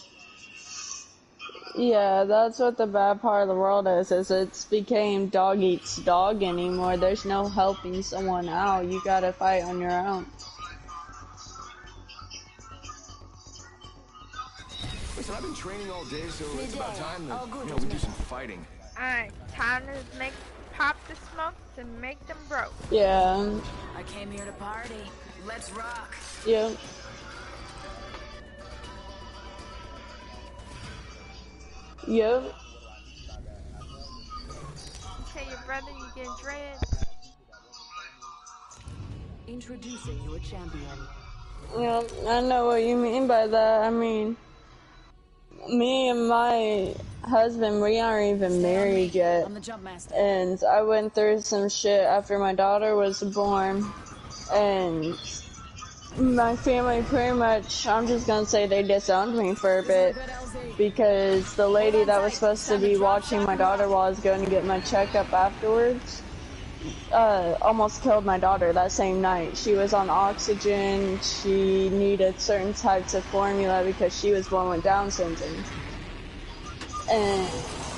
Yeah, that's what the bad part of the world is it's became dog eats dog anymore. There's no helping someone out. You gotta fight on your own. Listen, I've been training all day, so it's about time that, we do some fighting. Alright, time to pop the smokes and make them broke. Yeah. I came here to party. Let's rock. Yeah. Yep. Okay, your brother, you get dread. Introducing your champion. Yeah, I know what you mean by that. I mean, me and my husband, we aren't even married yet. And I went through some shit after my daughter was born. And my family pretty much, I'm just gonna say they disowned me for a bit. Because the lady that was supposed to be watching my daughter while I was going to get my checkup afterwards, almost killed my daughter that same night. She was on oxygen, she needed certain types of formula because she was born with Down syndrome. and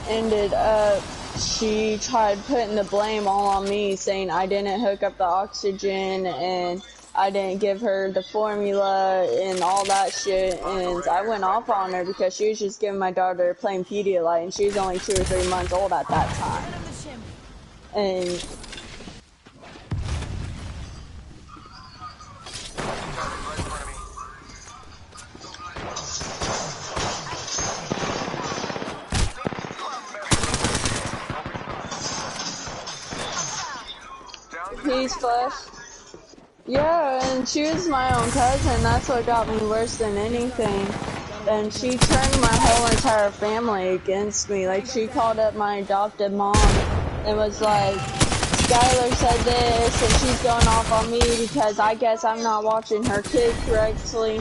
ended up she tried putting the blame all on me, saying I didn't hook up the oxygen and I didn't give her the formula and all that shit, and I went off on her because she was just giving my daughter plain Pedialyte, and she was only 2 or 3 months old at that time. And he's flush. Yeah, and she was my own cousin. That's what got me worse than anything. And she turned my whole entire family against me. Like, she called up my adopted mom and was like, Skylar said this, and she's going off on me because I guess I'm not watching her kid correctly.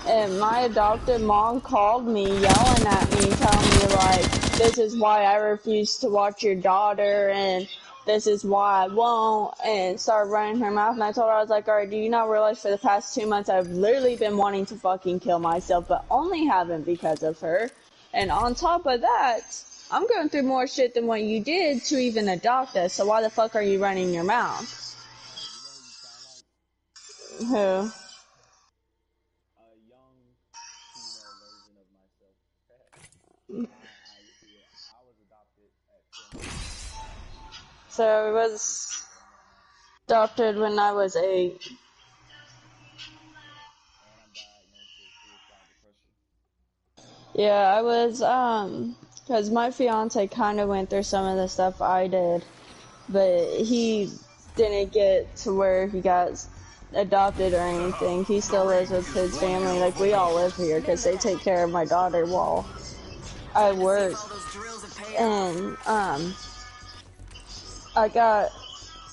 And my adopted mom called me, yelling at me, telling me, like, this is why I refuse to watch your daughter, and this is why I won't, and started running her mouth. And I told her, I was like, alright, do you not realize for the past 2 months I've literally been wanting to fucking kill myself, but only haven't because of her. And on top of that, I'm going through more shit than what you did to even adopt us, so why the fuck are you running your mouth? Who? So I was adopted when I was 8. Yeah, I was, cause my fiance kinda went through some of the stuff I did, but he didn't get to where he got adopted or anything. He still lives with his family, like we all live here, cause they take care of my daughter while I work. And, I got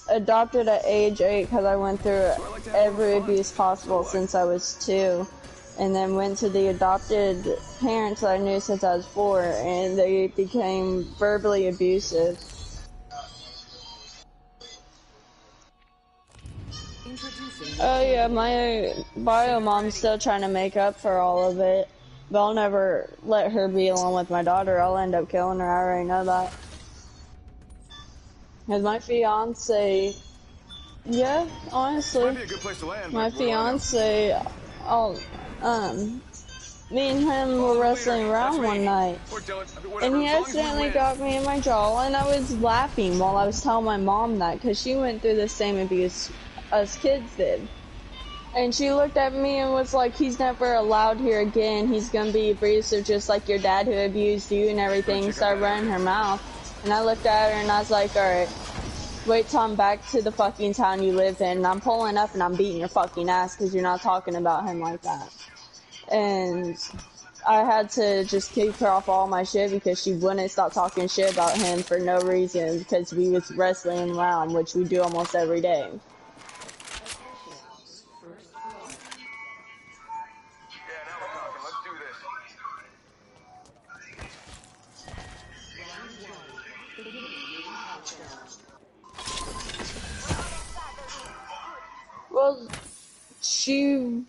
adopted at age 8 because I went through every abuse possible since I was 2. And then went to the adopted parents that I knew since I was 4, and they became verbally abusive. Oh yeah, my bio mom's still trying to make up for all of it. But I'll never let her be alone with my daughter. I'll end up killing her, I already know that. Because my fiance... Yeah, honestly. My fiance... me and him were wrestling around one night, and he accidentally got me in my jaw, and I was laughing while I was telling my mom that, because she went through the same abuse us kids did. And she looked at me and was like, he's never allowed here again, he's gonna be abusive just like your dad who abused you and everything, started running her mouth. And I looked at her and I was like, alright, wait till I'm back to the fucking town you live in, and I'm pulling up and I'm beating your fucking ass because you're not talking about him like that. And I had to just keep her off all my shit because she wouldn't stop talking shit about him for no reason because we was wrestling around, which we do almost every day. Well, she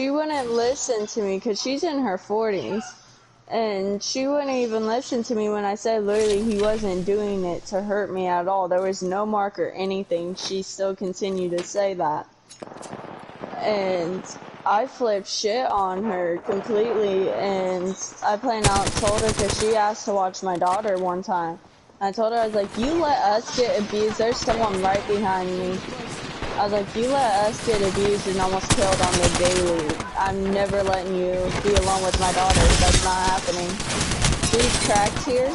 wouldn't listen to me because she's in her 40s. And she wouldn't even listen to me when I said literally he wasn't doing it to hurt me at all. There was no mark or anything. She still continued to say that. And I flipped shit on her completely, and I plain out told her because she asked to watch my daughter one time. I told her, I was like, you let us get abused, there's someone right behind me. I was like, you let us get abused and almost killed on the daily. I'm never letting you be alone with my daughter. That's not happening. She's cracked here.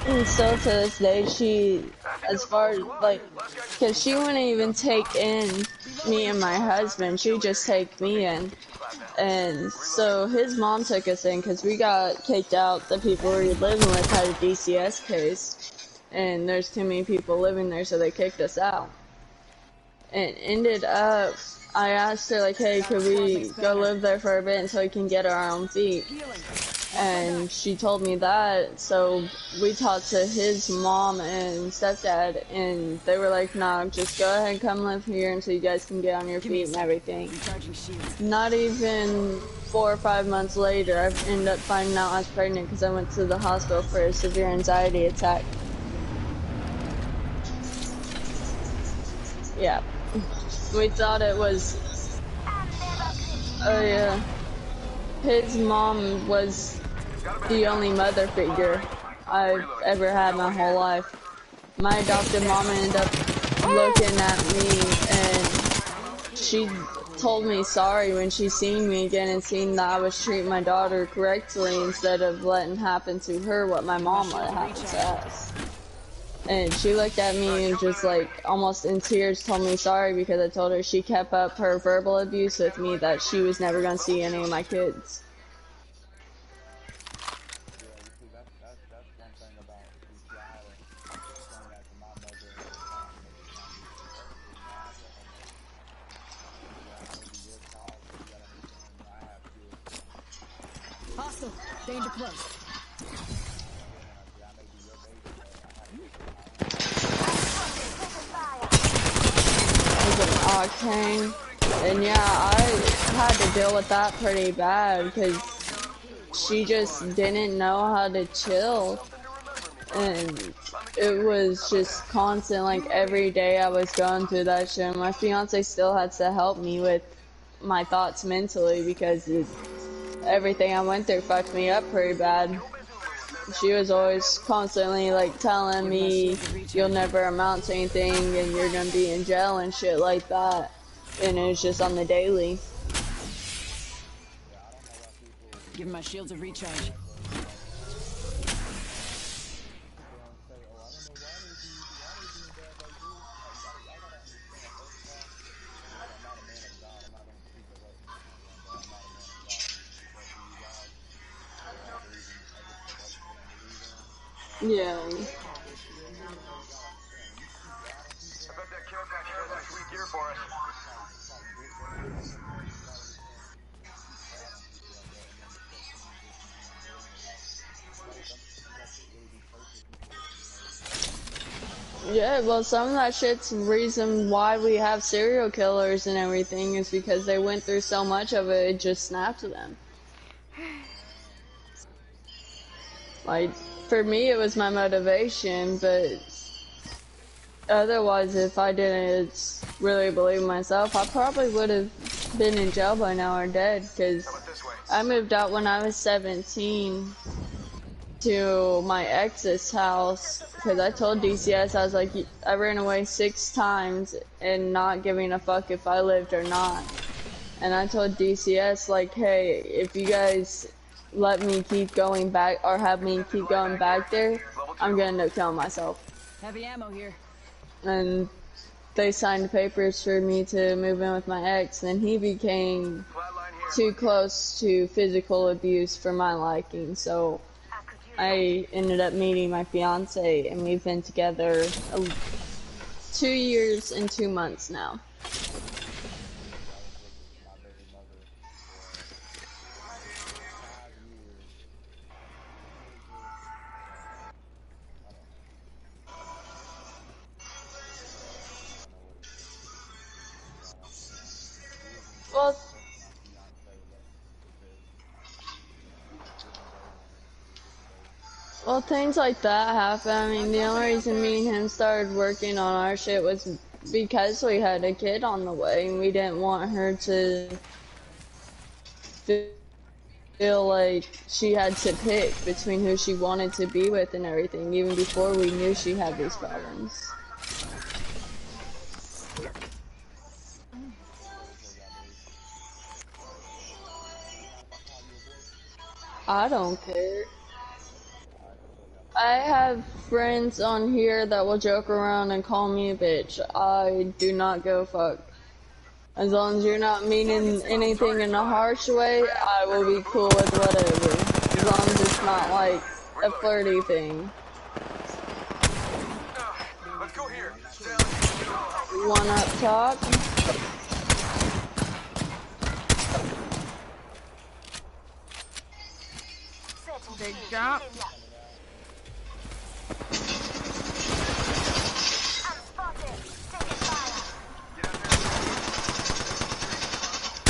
And still to this day, she, as far as, like, because she wouldn't even take in me and my husband. She would just take me in. And so his mom took us in because we got kicked out. The people we were living with had a DCS case. And there's too many people living there, so they kicked us out. And ended up, I asked her, like, hey, could we go live there for a bit until we can get our own feet? And she told me that, so we talked to his mom and stepdad, and they were like, nah, just go ahead and come live here until you guys can get on your feet and everything. Not even 4 or 5 months later, I ended up finding out I was pregnant because I went to the hospital for a severe anxiety attack. Yeah. We thought it was... Oh yeah. His mom was the only mother figure I've ever had my whole life. My adopted mom ended up looking at me, and she told me sorry when she seen me again and seen that I was treating my daughter correctly instead of letting happen to her what my mom let happen to us. And she looked at me and just like almost in tears told me sorry because I told her she kept up her verbal abuse with me, that she was never going to see any of my kids. Hostile. Danger close. Octane, and yeah, I had to deal with that pretty bad because she just didn't know how to chill, and it was just constant, like every day I was going through that shit. My fiance still had to help me with my thoughts mentally because everything I went through fucked me up pretty bad. She was always constantly like telling me you'll never amount to anything and you're gonna be in jail and shit like that, and it was just on the daily. Give my shields a recharge. Yeah. I bet that care package has some sweet gear for us. Yeah, well, some of that shit's the reason why we have serial killers and everything is because they went through so much of it, it just snapped to them. Like, for me, it was my motivation, but otherwise, if I didn't really believe myself, I probably would have been in jail by now or dead, because I moved out when I was 17 to my ex's house, because I told DCS, I was like, I ran away 6 times and not giving a fuck if I lived or not. And I told DCS, like, hey, if you guys let me keep going back, or have me keep going back there, I'm gonna end up killing myself. Heavy ammo here. And they signed papers for me to move in with my ex, and he became too close to physical abuse for my liking, so I ended up meeting my fiance, and we've been together 2 years and 2 months now. Well, things like that happen. I mean, the only reason me and him started working on our shit was because we had a kid on the way, and we didn't want her to feel like she had to pick between who she wanted to be with and everything, even before we knew she had these problems. I don't care. I have friends on here that will joke around and call me a bitch. I do not go fuck. As long as you're not meaning anything in a harsh way, I will be cool with whatever. As long as it's not like a flirty thing. Let's go here. One up top. big jump.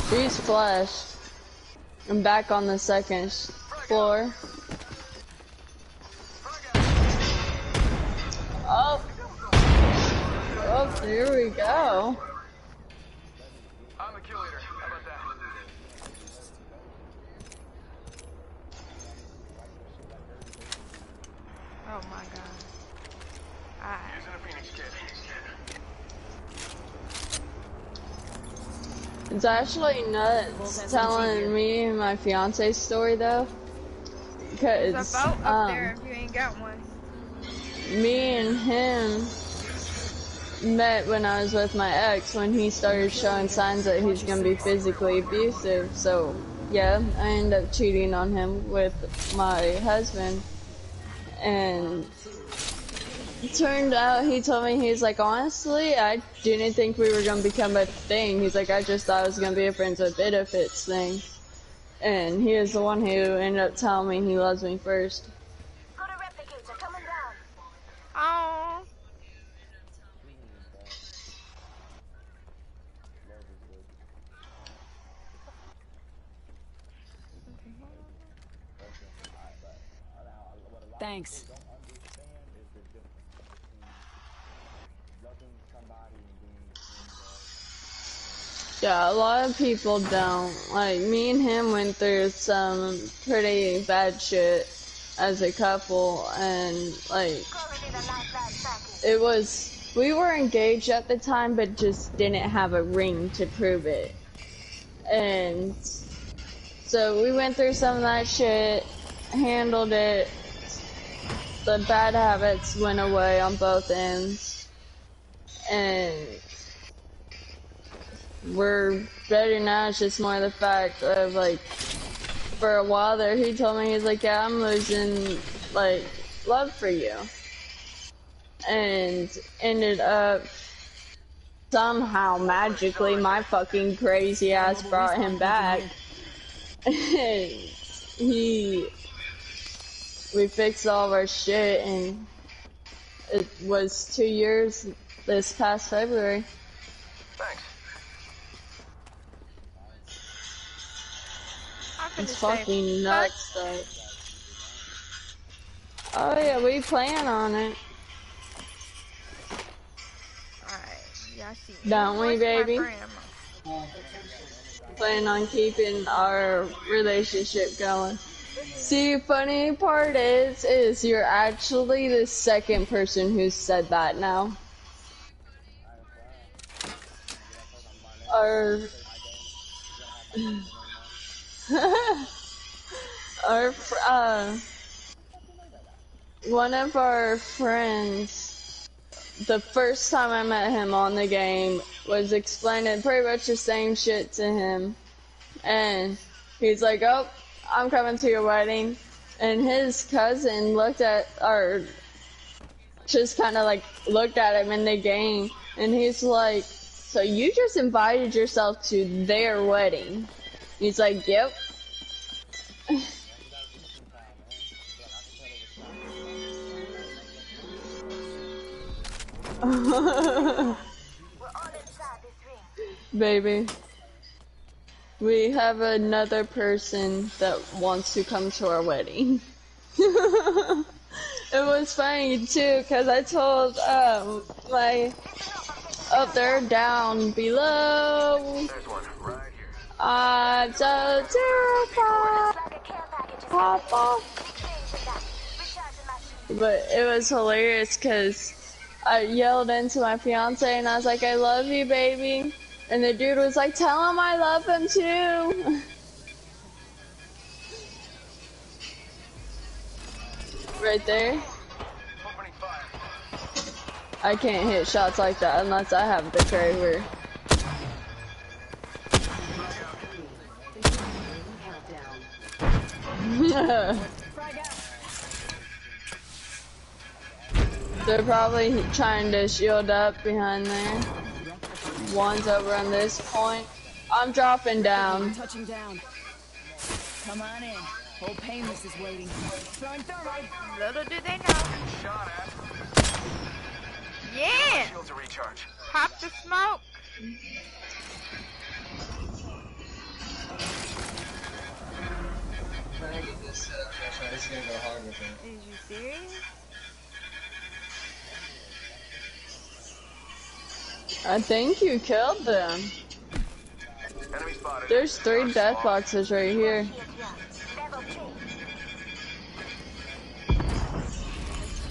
She's flushed. I'm back on the second floor. Oh. Oh, here we go. I'm the kill leader. How about that? Oh my god. Using a Phoenix kit. It's actually nuts telling me and my fiance's story though. There's Because, a boat up there if you ain't got one. me and him met when I was with my ex when he started showing signs that he's gonna be physically abusive. So, yeah, I ended up cheating on him with my husband. And it turned out, he told me, he's like, honestly, I didn't think we were going to become a thing. He's like, I just thought it was going to be a friends with benefits thing. And he is the one who ended up telling me he loves me first. Got a replicator coming down. Oh. Thanks. Yeah, a lot of people don't. Like, me and him went through some pretty bad shit as a couple, and, like, it was, we were engaged at the time, but just didn't have a ring to prove it. And so we went through some of that shit, handled it, the bad habits went away on both ends, and we're better now. It's just more the fact of, like, for a while there, he told me, he's like, yeah, I'm losing, like, love for you. And ended up, somehow, magically, my fucking crazy ass brought him back. And we fixed all of our shit, and it was 2 years this past February. Thanks. It's fucking nuts, though. Oh yeah, we plan on it. Alright, yeah, I see. Don't we, baby? Plan on keeping our relationship going. See, funny part is you're actually the second person who said that now. One of our friends, the first time I met him on the game, was explaining pretty much the same shit to him. And he's like, oh, I'm coming to your wedding. And his cousin looked at, or just kind of like looked at him in the game. And he's like, so you just invited yourself to their wedding? He's like, yep. Baby, we have another person that wants to come to our wedding. It was funny too, cause I told they're down below. There's one right here. I'm so terrified, Papa. But it was hilarious cause I yelled into my fiance and I was like, I love you, baby. And the dude was like, tell him I love him too. Right there. I can't hit shots like that unless I have the Kraber. They're probably trying to shield up behind there. One's over on this point. I'm dropping down. Touching down. Come on in. Whole painless is waiting. Throwing thermite. Little do they know. Shot at. Yeah! Shields to recharge. Pop the smoke. When I get this set up, it's gonna go hard with it. Is you serious? I think you killed them. Enemy spotted. There's 3 death boxes right here.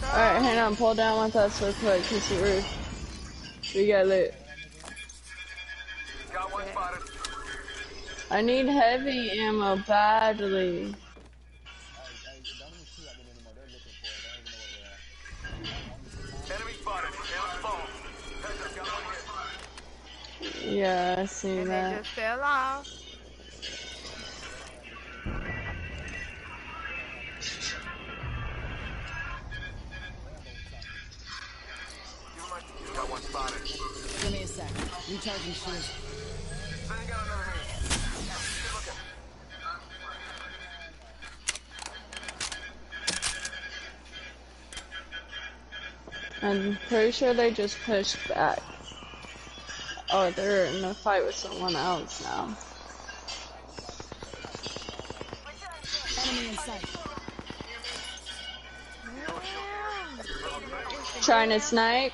Alright, hang on, pull down with us real quick, cause we got lit. Got one spotted. I need heavy ammo badly. Enemy spotted. Down spawn. Heads up, got one hit. Yeah, I seen And that. they just fell off. Got one spotted. Give me a sec. Recharging shields. Then got another hit. Good looking. I'm pretty sure they just pushed back. Oh, they're in a fight with someone else now. Enemy in sight. Trying to snipe?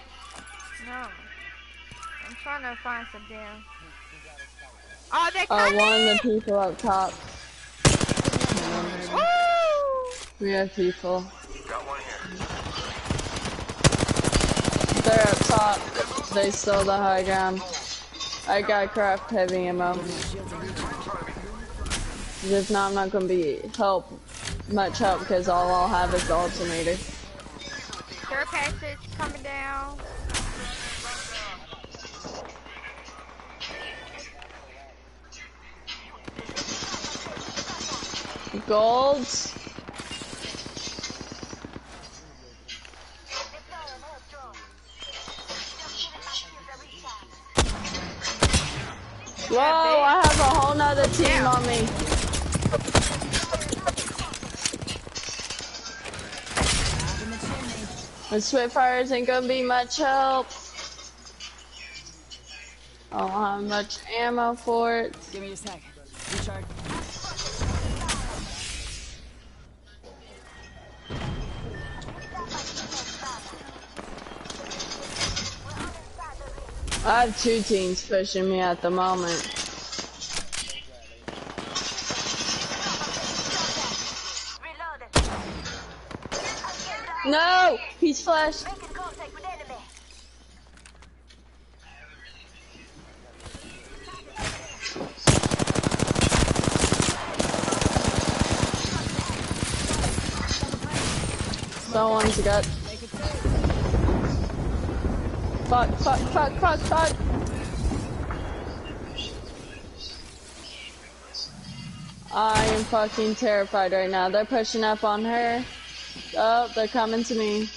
No. I'm trying to find some damn. Oh, they're coming! One of the people up top. Woo! We have people. Got one here. They're up top. They stole the high ground. I got craft heavy ammo. If not, I'm not gonna be much help because all I'll have is the alternator. Third passage coming down. Golds. Whoa, I have a whole nother team on me. The Spitfires ain't gonna be much help. I don't have much ammo for it. Give me a sec. Recharge. I have 2 teams pushing me at the moment. No! He's flashed. Someone's got... Fuck. I am fucking terrified right now. They're pushing up on her. Oh, they're coming to me.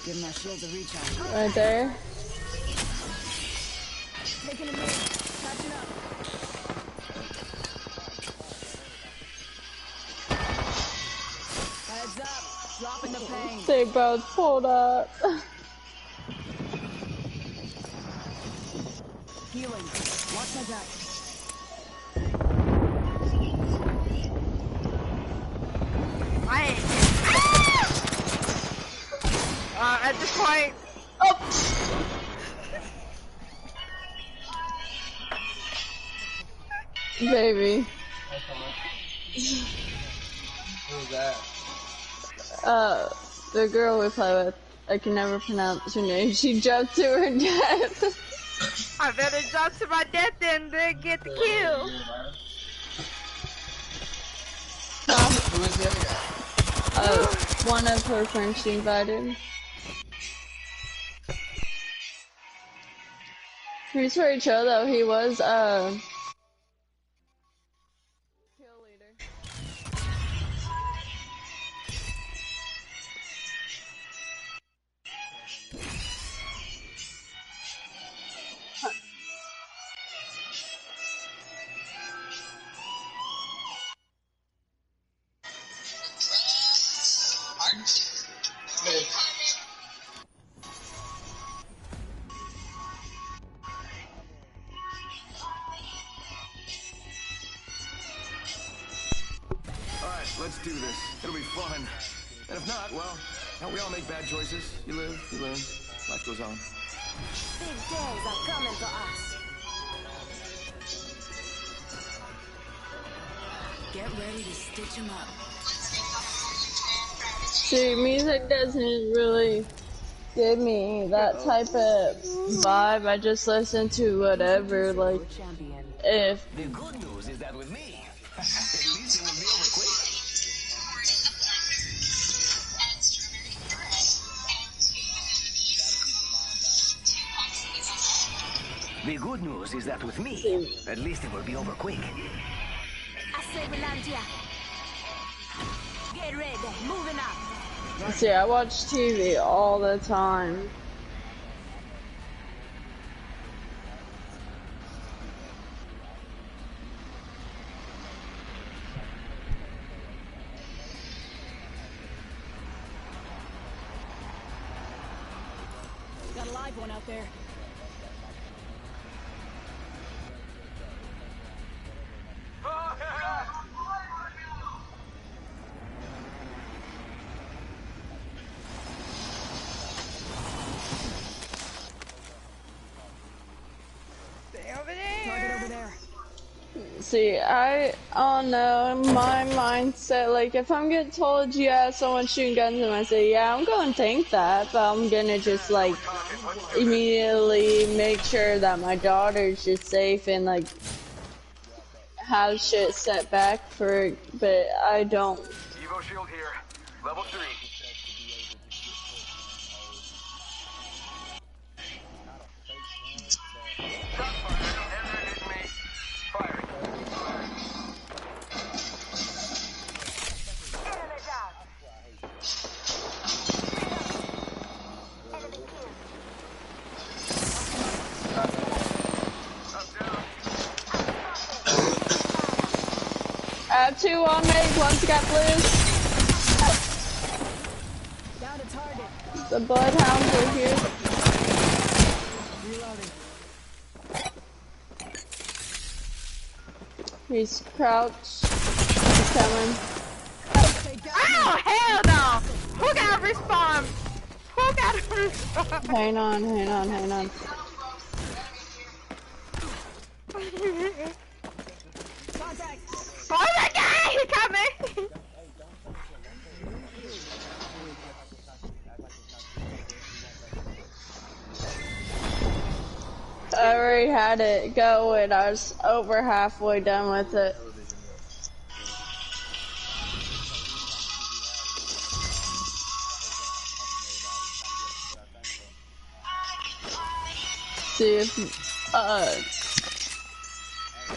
Give my shields a recharge. Right there. Taking a minute. Catching up. Heads up. Dropping the pain. They both pulled up. Healing. Watch my back. At this point. Oh. Baby. Who's that? The girl we play with. I can never pronounce her name. She jumped to her death. I better jump to my death and then get the kill. Who is the other guy? One of her friends she invited. He's pretty chill though. He was kill leader. Alright, let's do this. It'll be fun. And if not, well, we all make bad choices. You live, you learn. Life goes on. Big days are coming for us. Get ready to stitch him up. See, music doesn't really give me that type of vibe. I just listen to whatever, like, if... The good news is that with me, at least it will be over quick. The good news is that with me, at least it will be over quick. Get ready, moving up. See, I watch TV all the time. Got a live one out there. See, I don't know, my mindset, like, if I'm getting told, yeah, someone's shooting guns, and I say, yeah, I'm gonna think that, but I'm gonna just, like, immediately make sure that my daughter's just safe and, like, have shit set back for it, but I don't. Evo shield here, level 3. I have 2 on me, one's got blue. Down to target. The bloodhounds are here. Reloading. He's crouched. He's coming. Oh, hell no! Who got a respawn? Who got a respawn? Hang on, hang on, hang on. Contact. Oh my god, he coming! I already had it go and I was over halfway done with it. See if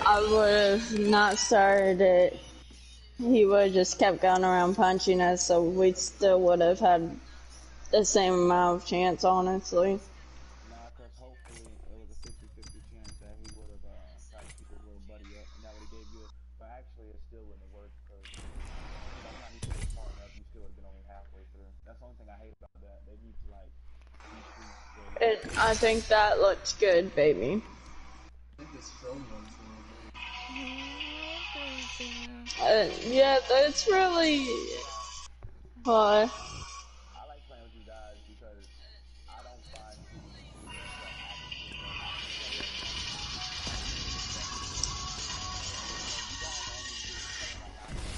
I would have not started it, he would have just kept going around punching us, so we still would have had the same amount of chance, honestly. Nah, because hopefully it was a 50-50 chance that he would have tried to keep his little buddy up, and that would have gave you. But actually, it still wouldn't have worked because by the time you put your partner up, you still would have been only halfway through. That's the only thing I hate about that. They need to like decrease the. I think that looks good, baby. Yeah, that's really. What? I like playing with you guys because I don't find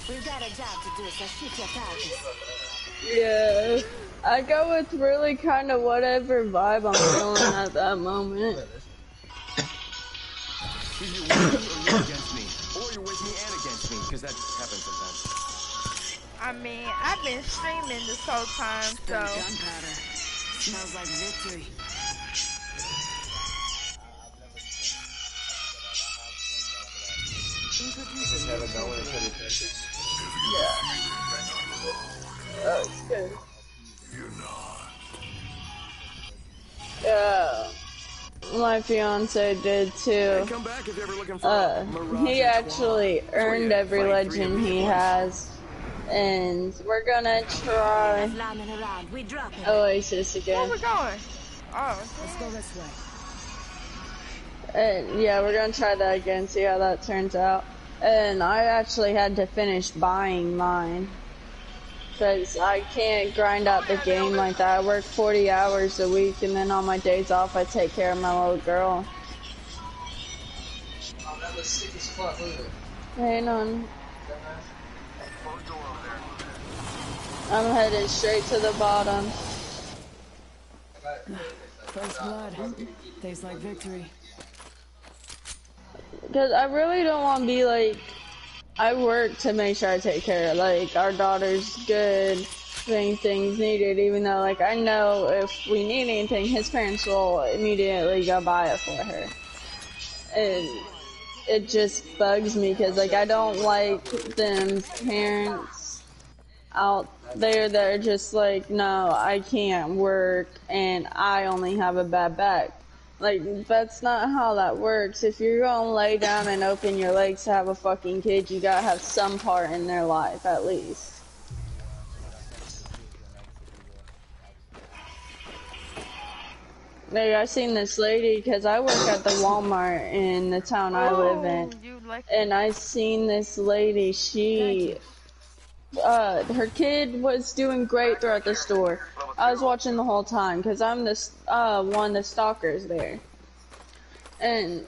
We've got a job to do, so shoot your targets. Yeah, I go with really kind of whatever vibe I'm feeling at that moment. Either you're with me or you're against me. Or you're with me and against me, because that happens sometimes. I mean, I've been streaming this whole time, so. Gunpowder. Smells like victory. Yeah. Oh, good. Yeah. My fiance did too. Hey, come back if you're ever looking for He actually earned every legend he has. And we're gonna try Oasis again. Where we going? Oh, let's go this way. And yeah, we're gonna try that again, see how that turns out. And I actually had to finish buying mine, because I can't grind out the game like that. I work 40 hours a week, and then on my days off I take care of my little girl. Oh, that was sick as fuck, look at it. Hang on. I'm headed straight to the bottom. First blood. Tastes like victory. Because I really don't want to be like, I work to make sure I take care of, like, our daughter's good, if anything's needed, even though, like, I know if we need anything, his parents will immediately go buy it for her. And it just bugs me, because, like, I don't like them parents out there that are just like, no, I can't work, and I only have a bad back. Like, that's not how that works. If you're gonna lay down and open your legs to have a fucking kid, you gotta have some part in their life, at least. Like, I seen this lady, because I work at the Walmart in the town I live in, and I seen this lady, her kid was doing great throughout the store. I was watching the whole time, because I'm the, one of the stalkers there. And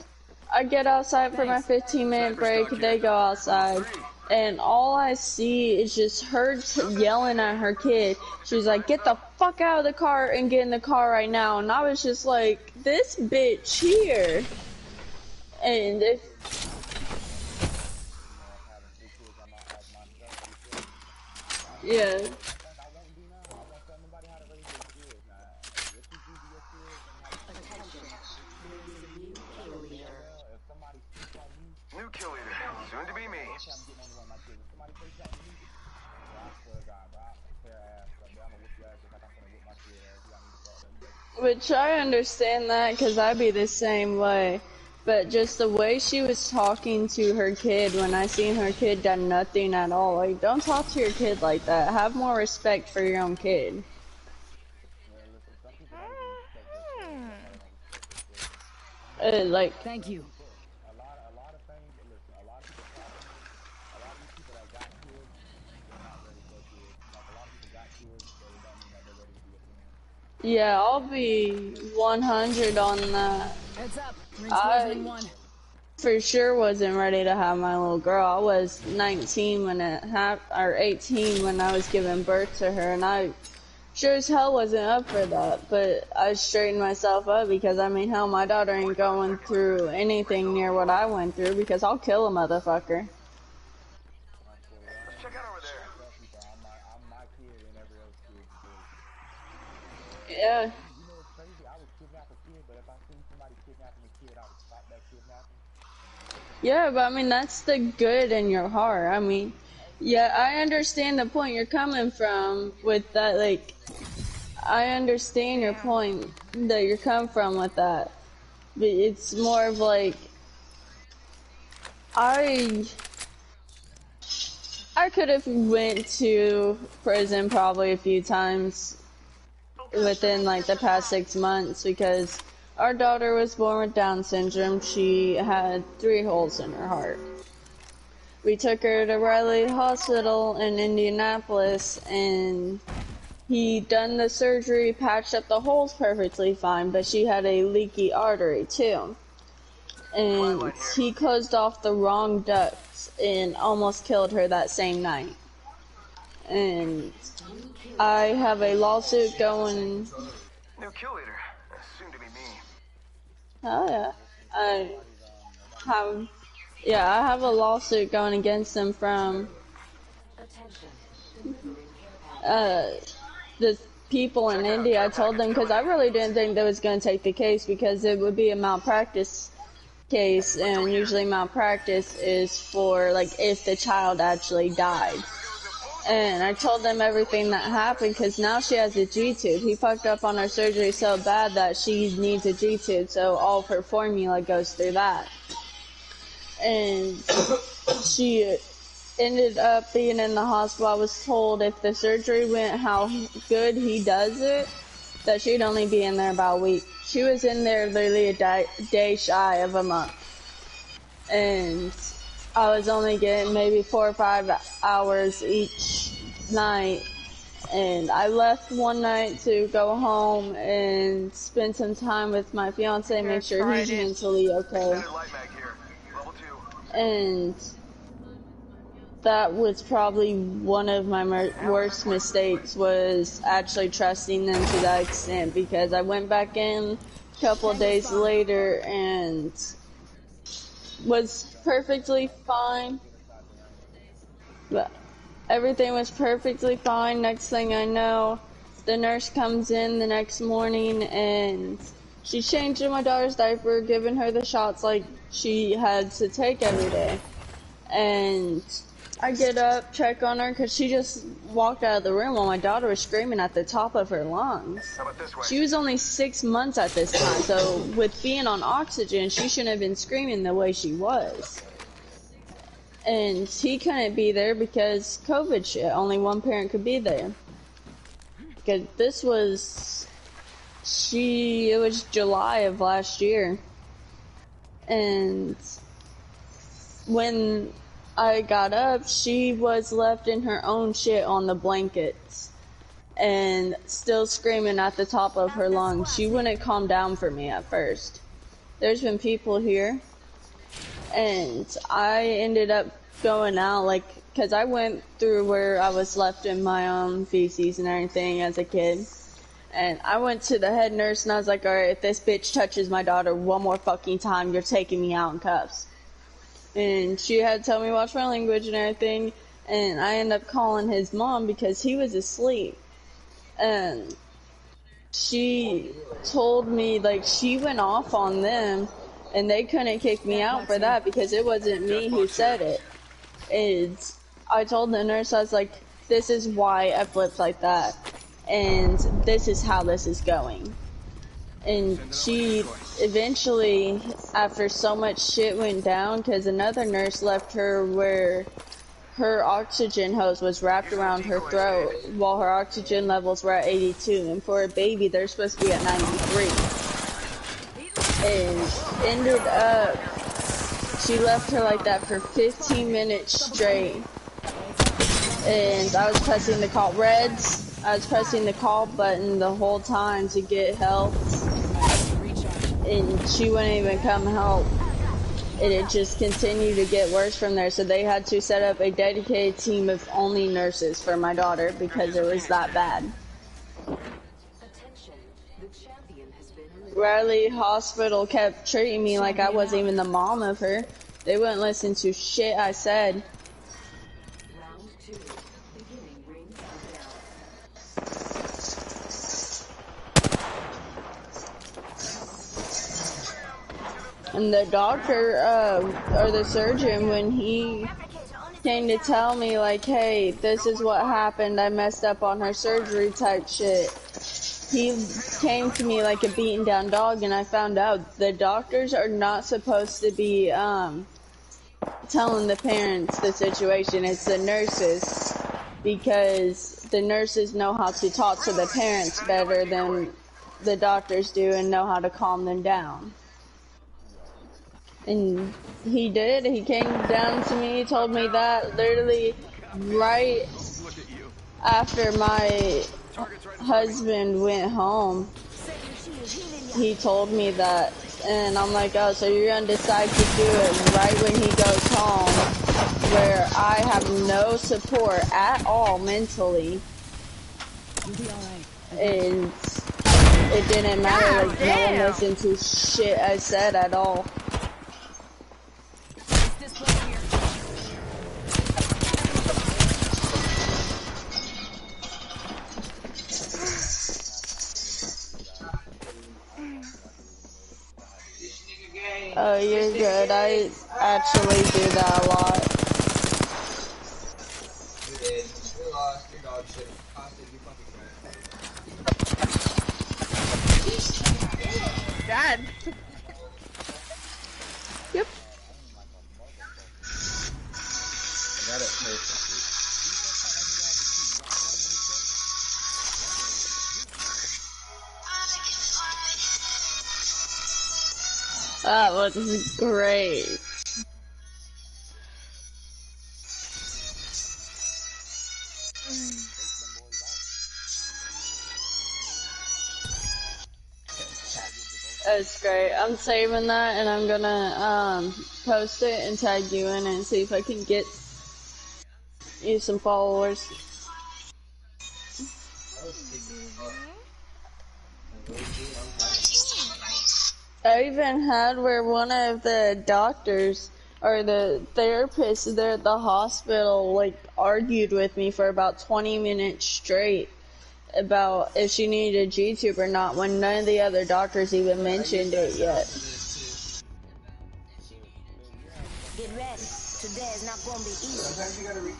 I get outside for my 15-minute break, they go outside, and all I see is just her yelling at her kid. She was like, get the fuck out of the car and get in the car right now. And I was just like, this bitch here. And if... Yeah. New kill leader, soon to be me. Which I understand that, because I'd be the same way. But just the way she was talking to her kid when I seen her kid done nothing at all. Like, don't talk to your kid like that. Have more respect for your own kid. Like, thank you. yeah, I'll be 100 on that. Heads up. I for sure wasn't ready to have my little girl. I was 19 when it happened, or 18 when I was giving birth to her, and I sure as hell wasn't up for that. But I straightened myself up, because I mean, hell, my daughter ain't going through anything near what I went through, because I'll kill a motherfucker. Check out over there. Yeah. Yeah, but I mean, that's the good in your heart. I mean, yeah, I understand the point you're coming from with that, like, I understand your point that you're coming from with that. But it's more of like, I could have went to prison probably a few times within like the past 6 months, because our daughter was born with Down syndrome. She had 3 holes in her heart. We took her to Riley Hospital in Indianapolis, and he done the surgery, patched up the holes perfectly fine, but she had a leaky artery too. And he closed off the wrong ducts and almost killed her that same night. And I have a lawsuit going. New kill leader, soon to be me. Oh yeah, I have a lawsuit going against him from the people in India. I told them, because I really didn't think they was going to take the case, because it would be a malpractice case, and usually malpractice is for like if the child actually died. And I told them everything that happened, because now she has a G-tube. He fucked up on her surgery so bad that she needs a G-tube, so all of her formula goes through that. And she ended up being in the hospital. I was told if the surgery went how good he does it, that she'd only be in there about a week. She was in there literally a day shy of a month. And I was only getting maybe 4 or 5 hours each night. And I left one night to go home and spend some time with my fiance and make sure he's mentally okay. And that was probably one of my worst mistakes, was actually trusting them to that extent, because I went back in a couple of days later and was perfectly fine. But everything was perfectly fine. Next thing I know, the nurse comes in the next morning and she's changing my daughter's diaper, giving her the shots like she had to take every day. And I get up, check on her, because she just walked out of the room while my daughter was screaming at the top of her lungs. She was only 6 months at this time, so with being on oxygen, she shouldn't have been screaming the way she was. And he couldn't be there because COVID shit. Only one parent could be there. Because this was... it was July of last year. And when I got up, she was left in her own shit on the blankets and still screaming at the top of her lungs. She wouldn't calm down for me at first. There's been people here, and I ended up going out, like, because I went through where I was left in my own feces and everything as a kid. And I went to the head nurse and I was like, alright, if this bitch touches my daughter one more fucking time, you're taking me out in cuffs. And she had to tell me watch my language and everything, and I ended up calling his mom because he was asleep. And she told me, like, she went off on them, and they couldn't kick me out for that because it wasn't me who said it. And I told the nurse, I was like, this is why I flipped like that, and this is how this is going. And she eventually, after so much shit went down, because another nurse left her where her oxygen hose was wrapped around her throat while her oxygen levels were at 82. And for a baby, they're supposed to be at 93. And ended up, she left her like that for 15 minutes straight. And I was pressing the call button the whole time to get help. And she wouldn't even come help. And it just continued to get worse from there. So they had to set up a dedicated team of only nurses for my daughter because it was that bad. Riley Hospital kept treating me like I wasn't even the mom of her. They wouldn't listen to shit I said. And the doctor, or the surgeon, when he came to tell me, like, hey, this is what happened, I messed up on her surgery type shit, he came to me like a beaten down dog, and I found out the doctors are not supposed to be, telling the parents the situation. It's the nurses, because the nurses know how to talk to the parents better than the doctors do and know how to calm them down. And he did. He came down to me, told me that literally right after my husband went home. He told me that, and I'm like, oh, so you're gonna decide to do it right when he goes home, where I have no support at all mentally. And it didn't matter, like, no one listened to shit I said at all. Oh, you're good. I actually do that a lot. Dad. I got it. That was great. That's great. I'm saving that and I'm gonna post it and tag you in it and see if I can get you some followers. I even had where one of the doctors or the therapists there at the hospital like argued with me for about 20 minutes straight about if she needed a G-tube or not when none of the other doctors even mentioned it yet. Get ready. Today is not going to be easy. Sometimes you gotta read.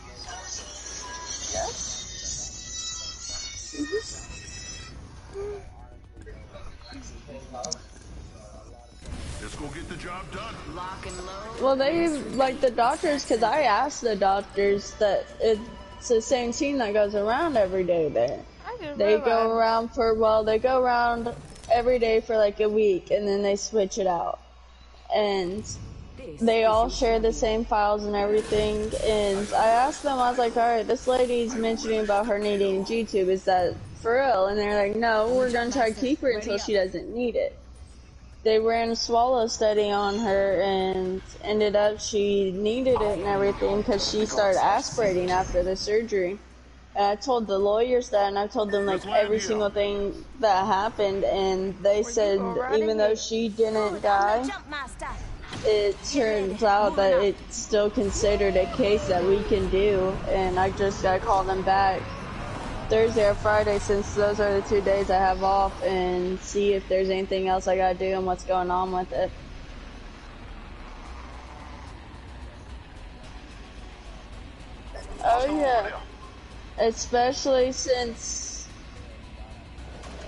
Let's go get the job done. Lock and load. Well, they like the doctors, because I asked the doctors that it's the same team that goes around every day there. They go around they go around every day for like a week and then they switch it out. And they all share the same files and everything. And I asked them, I was like, alright, this lady's mentioning about her needing a G-tube. Is that for real? And they're like, no, we're going to try to keep her until she doesn't need it. They ran a swallow study on her and ended up she needed it and everything because she started aspirating after the surgery. And I told the lawyers that, and I told them like every single thing that happened, and they said even though she didn't die, it turns out that it's still considered a case that we can do. And I just gotta call them back Thursday or Friday, since those are the 2 days I have off, and see if there's anything else I gotta do and what's going on with it. Oh yeah, especially since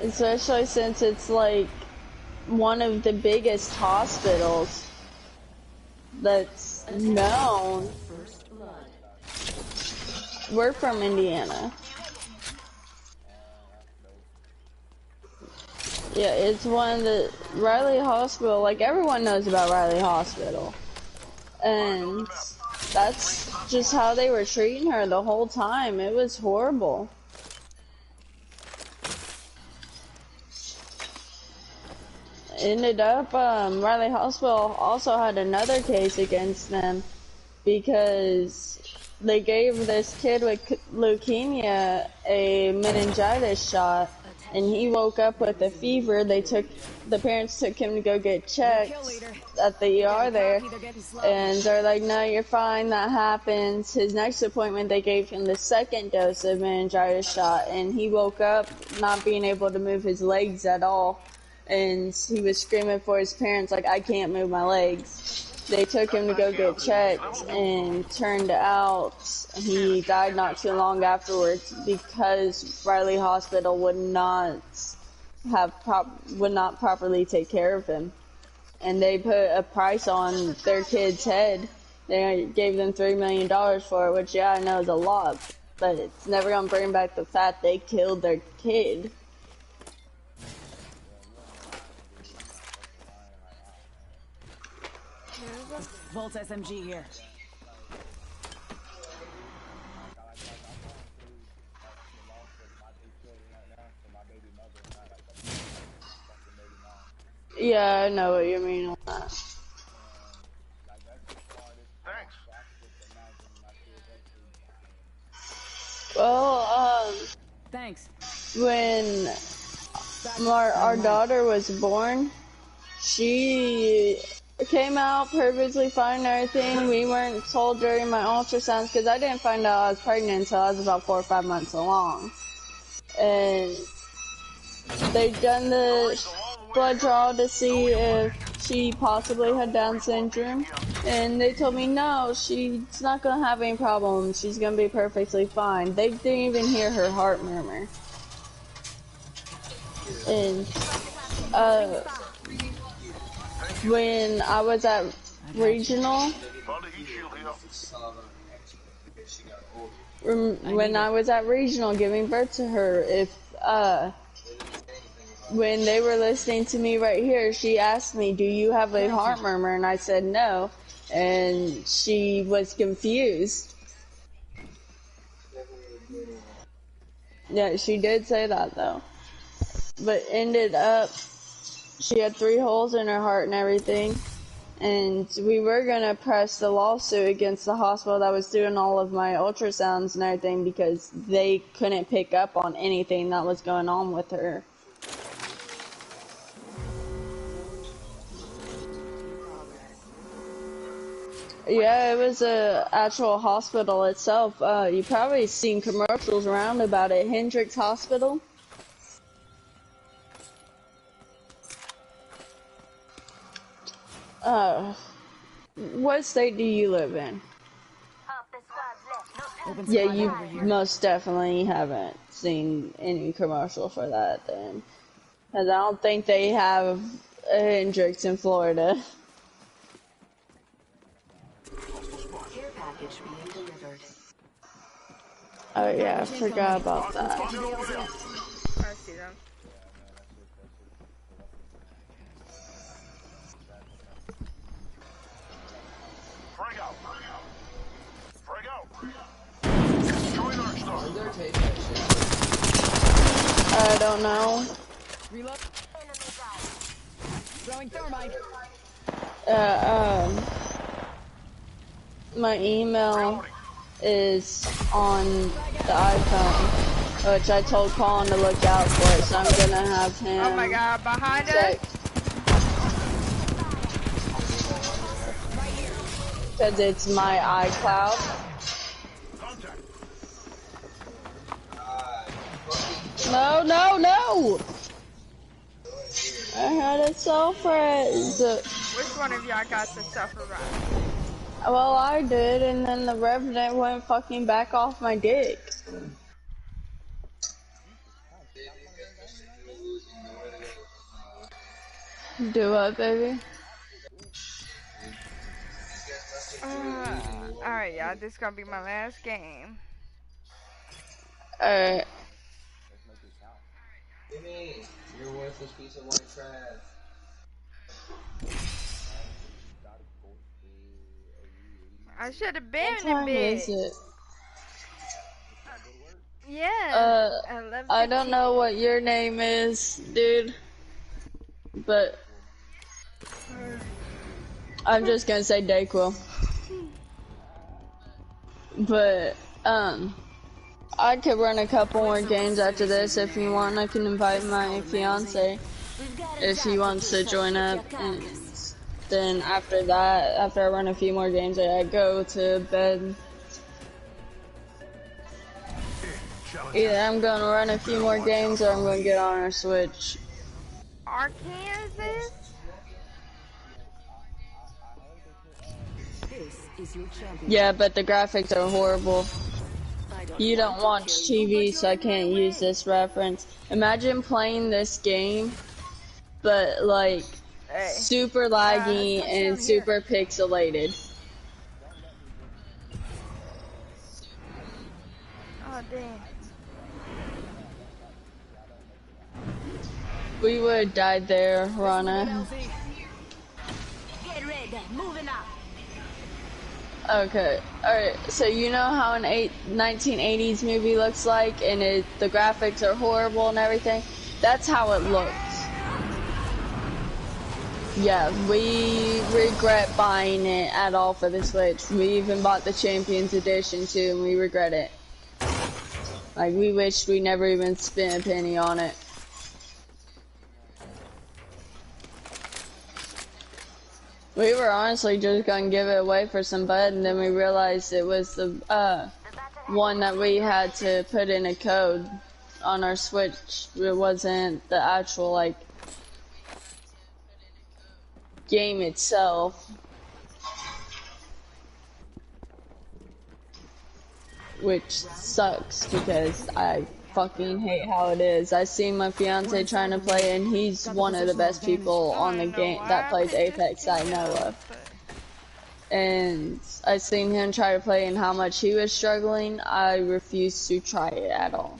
it's like one of the biggest hospitals that's known. We're from Indiana. Yeah, it's one of the Riley Hospital, like everyone knows about Riley Hospital. And that's just how they were treating her the whole time. It was horrible. Ended up, Riley Hospital also had another case against them because they gave this kid with leukemia a meningitis shot. And he woke up with a fever. The parents took him to go get checked at the ER there. And they're like, no, you're fine, that happens. His next appointment, they gave him the second dose of meningitis shot. And he woke up not being able to move his legs at all. And he was screaming for his parents, like, I can't move my legs. They took him to go get checked, and turned out he died not too long afterwards because Riley Hospital would not properly take care of him. And they put a price on their kid's head. They gave them $3 million for it, which, yeah, I know is a lot, but it's never going to bring back the fact they killed their kid. Volt SMG here. Yeah, I know what you mean on that. Thanks. Well, thanks. When our daughter was born, she came out perfectly fine and everything. We weren't told during my ultrasounds, because I didn't find out I was pregnant until I was about 4 or 5 months along. And they'd done the blood draw to see if she possibly had Down syndrome. And they told me, no, she's not going to have any problems. She's going to be perfectly fine. They didn't even hear her heart murmur. And, when I was at regional, giving birth to her, if when they were listening to me right here, she asked me, "Do you have a heart murmur?" And I said no, and she was confused. Yeah, she did say that though, but ended up she had 3 holes in her heart and everything. And we were gonna press the lawsuit against the hospital that was doing all of my ultrasounds and everything because they couldn't pick up on anything that was going on with her. Yeah, it was a actual hospital itself. You probably seen commercials around about it. Hendricks Hospital. What state do you live in? Yeah, you most definitely haven't seen any commercial for that then. Because I don't think they have a Hendrix in Florida. Care package being delivered. Oh yeah, I forgot about that. I see them. Frag out. Frag out. Destroy Dark Star. I don't know. Reload. Throwing thermite. My email is on the iPhone, which I told Colin to look out for it, so I'm gonna have him. Oh my god, behind us! Because it's my iCloud. No, no, no! I had it self-res. Which one of y'all got the self-res? Well, I did, and then the Revenant went fucking back off my dick. Do what, baby? Alright, y'all, this is gonna be my last game. Alright. You're a worthless piece of white trash. I should have been What time in bed. is it? Yeah. I don't know what your name is, dude. But I'm just gonna say Dayquil. But I could run a couple more games after this if you want. I can invite my fiance if he wants to join up, and then after that, after I run a few more games, I go to bed. Either I'm gonna run a few more games or I'm gonna get on our Switch. Arkansas? Yeah, but the graphics are horrible. You don't watch TV, so I can't use this reference. Imagine playing this game, but like super laggy and super pixelated. Oh, damn. We would have died there, Rawnae. Get ready, moving up. Okay, alright, so you know how an 1980s movie looks like, and the graphics are horrible and everything? That's how it looks. Yeah, we regret buying it at all for the Switch. We even bought the Champions Edition too, and we regret it. Like, we wish we never even spent a penny on it. We were honestly just gonna give it away for some bud, and then we realized it was the one that we had to put in a code on our Switch. It wasn't the actual like game itself, which sucks because I fucking hate how it is. I seen my fiance trying to play, and he's one of the best people on the game that plays Apex I know of. And I seen him try to play, and how much he was struggling. I refused to try it at all.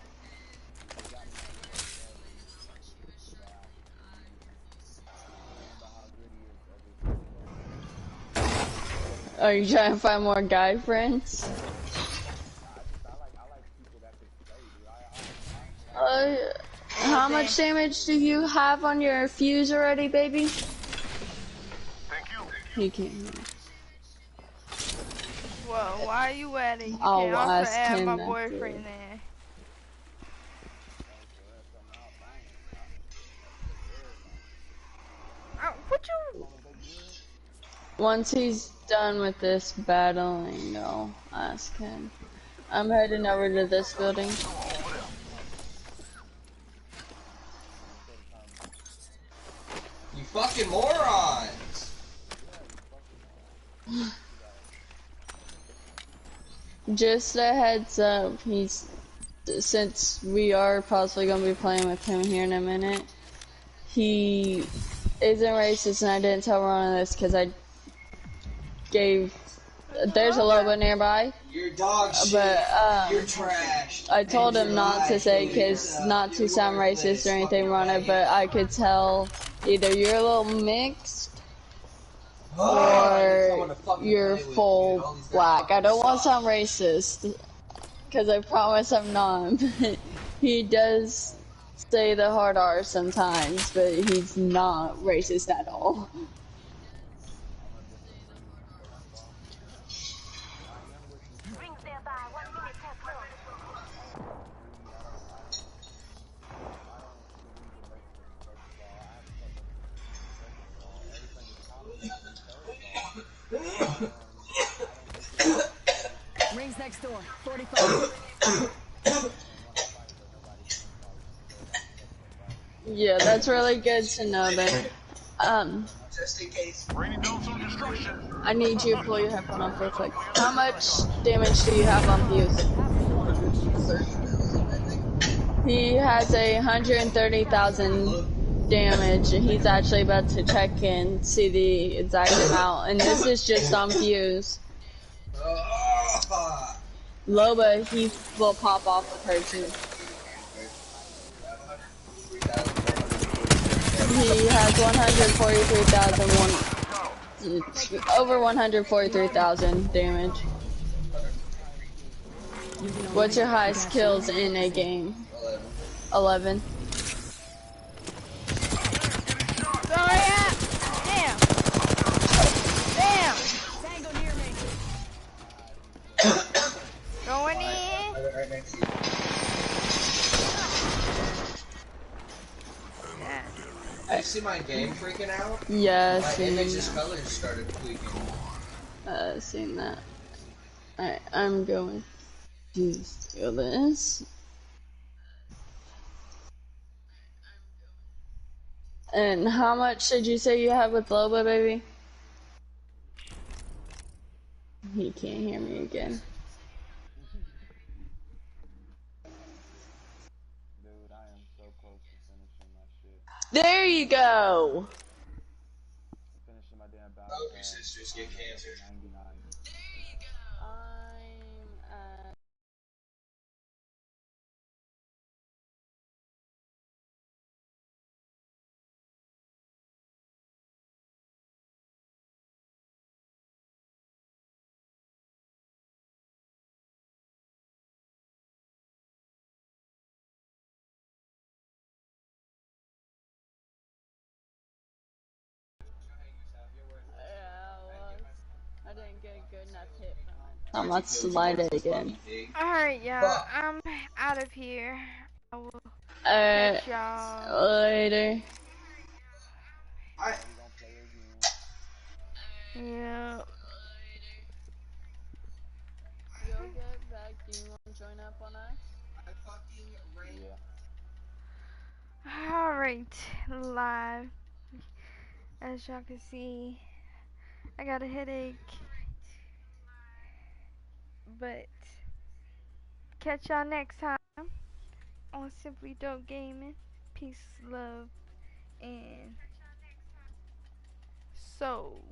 Are you trying to find more guy friends? How much damage do you have on your fuse already, baby? Thank you. He can't hear me. Well, while you at it, you I'll can also ask add him my after. boyfriend there. What you? Once he's done with this battling, I'll ask him. I'm heading over to this building. You fucking morons! Just a heads up, since we are possibly going to be playing with him here in a minute, he isn't racist, and I didn't tell Rawnae this because I gave, there's a Lobo nearby. You're dog shit. But, you're trash. I told him not to say, because not to sound racist or anything, Rawnae, but I could tell either you're a little mixed or you're full black. I don't want to sound racist, because I promise I'm not. He does say the hard R sometimes, but he's not racist at all. Rings next door. 45. Yeah, that's really good to know that. Just in case. I need you to pull your headphone off real quick. How much damage do you have on Fuse? He has 130,000 damage, and he's actually about to check in, see the exact amount, and this is just on Fuse. Loba, he will pop off with her too. He has 143,000, over 143,000 damage. What's your highest kills in a game? 11. Damn! Damn! Going in. You see my game freaking out? Yeah, my seen image's that. colors started tweaking. Seen that. Alright, I'm going to steal this. And how much did you say you have with Loba, baby? He can't hear me again. Dude, I am so close to finishing my shit. There you go! Finishing my damn battle. Oh, your sisters get cancer. 99. There you go! I'm at... I didn't get a good enough hit from it. I'm not slide it again. Alright, y'all. I'm out of here. I will catch y'all later. Yeah. You'll get back. Do you want to join up on us? Yeah. Alright, live. As y'all can see, I got a headache. But catch y'all next time on Simply Dope Gaming. Peace, love, and soul.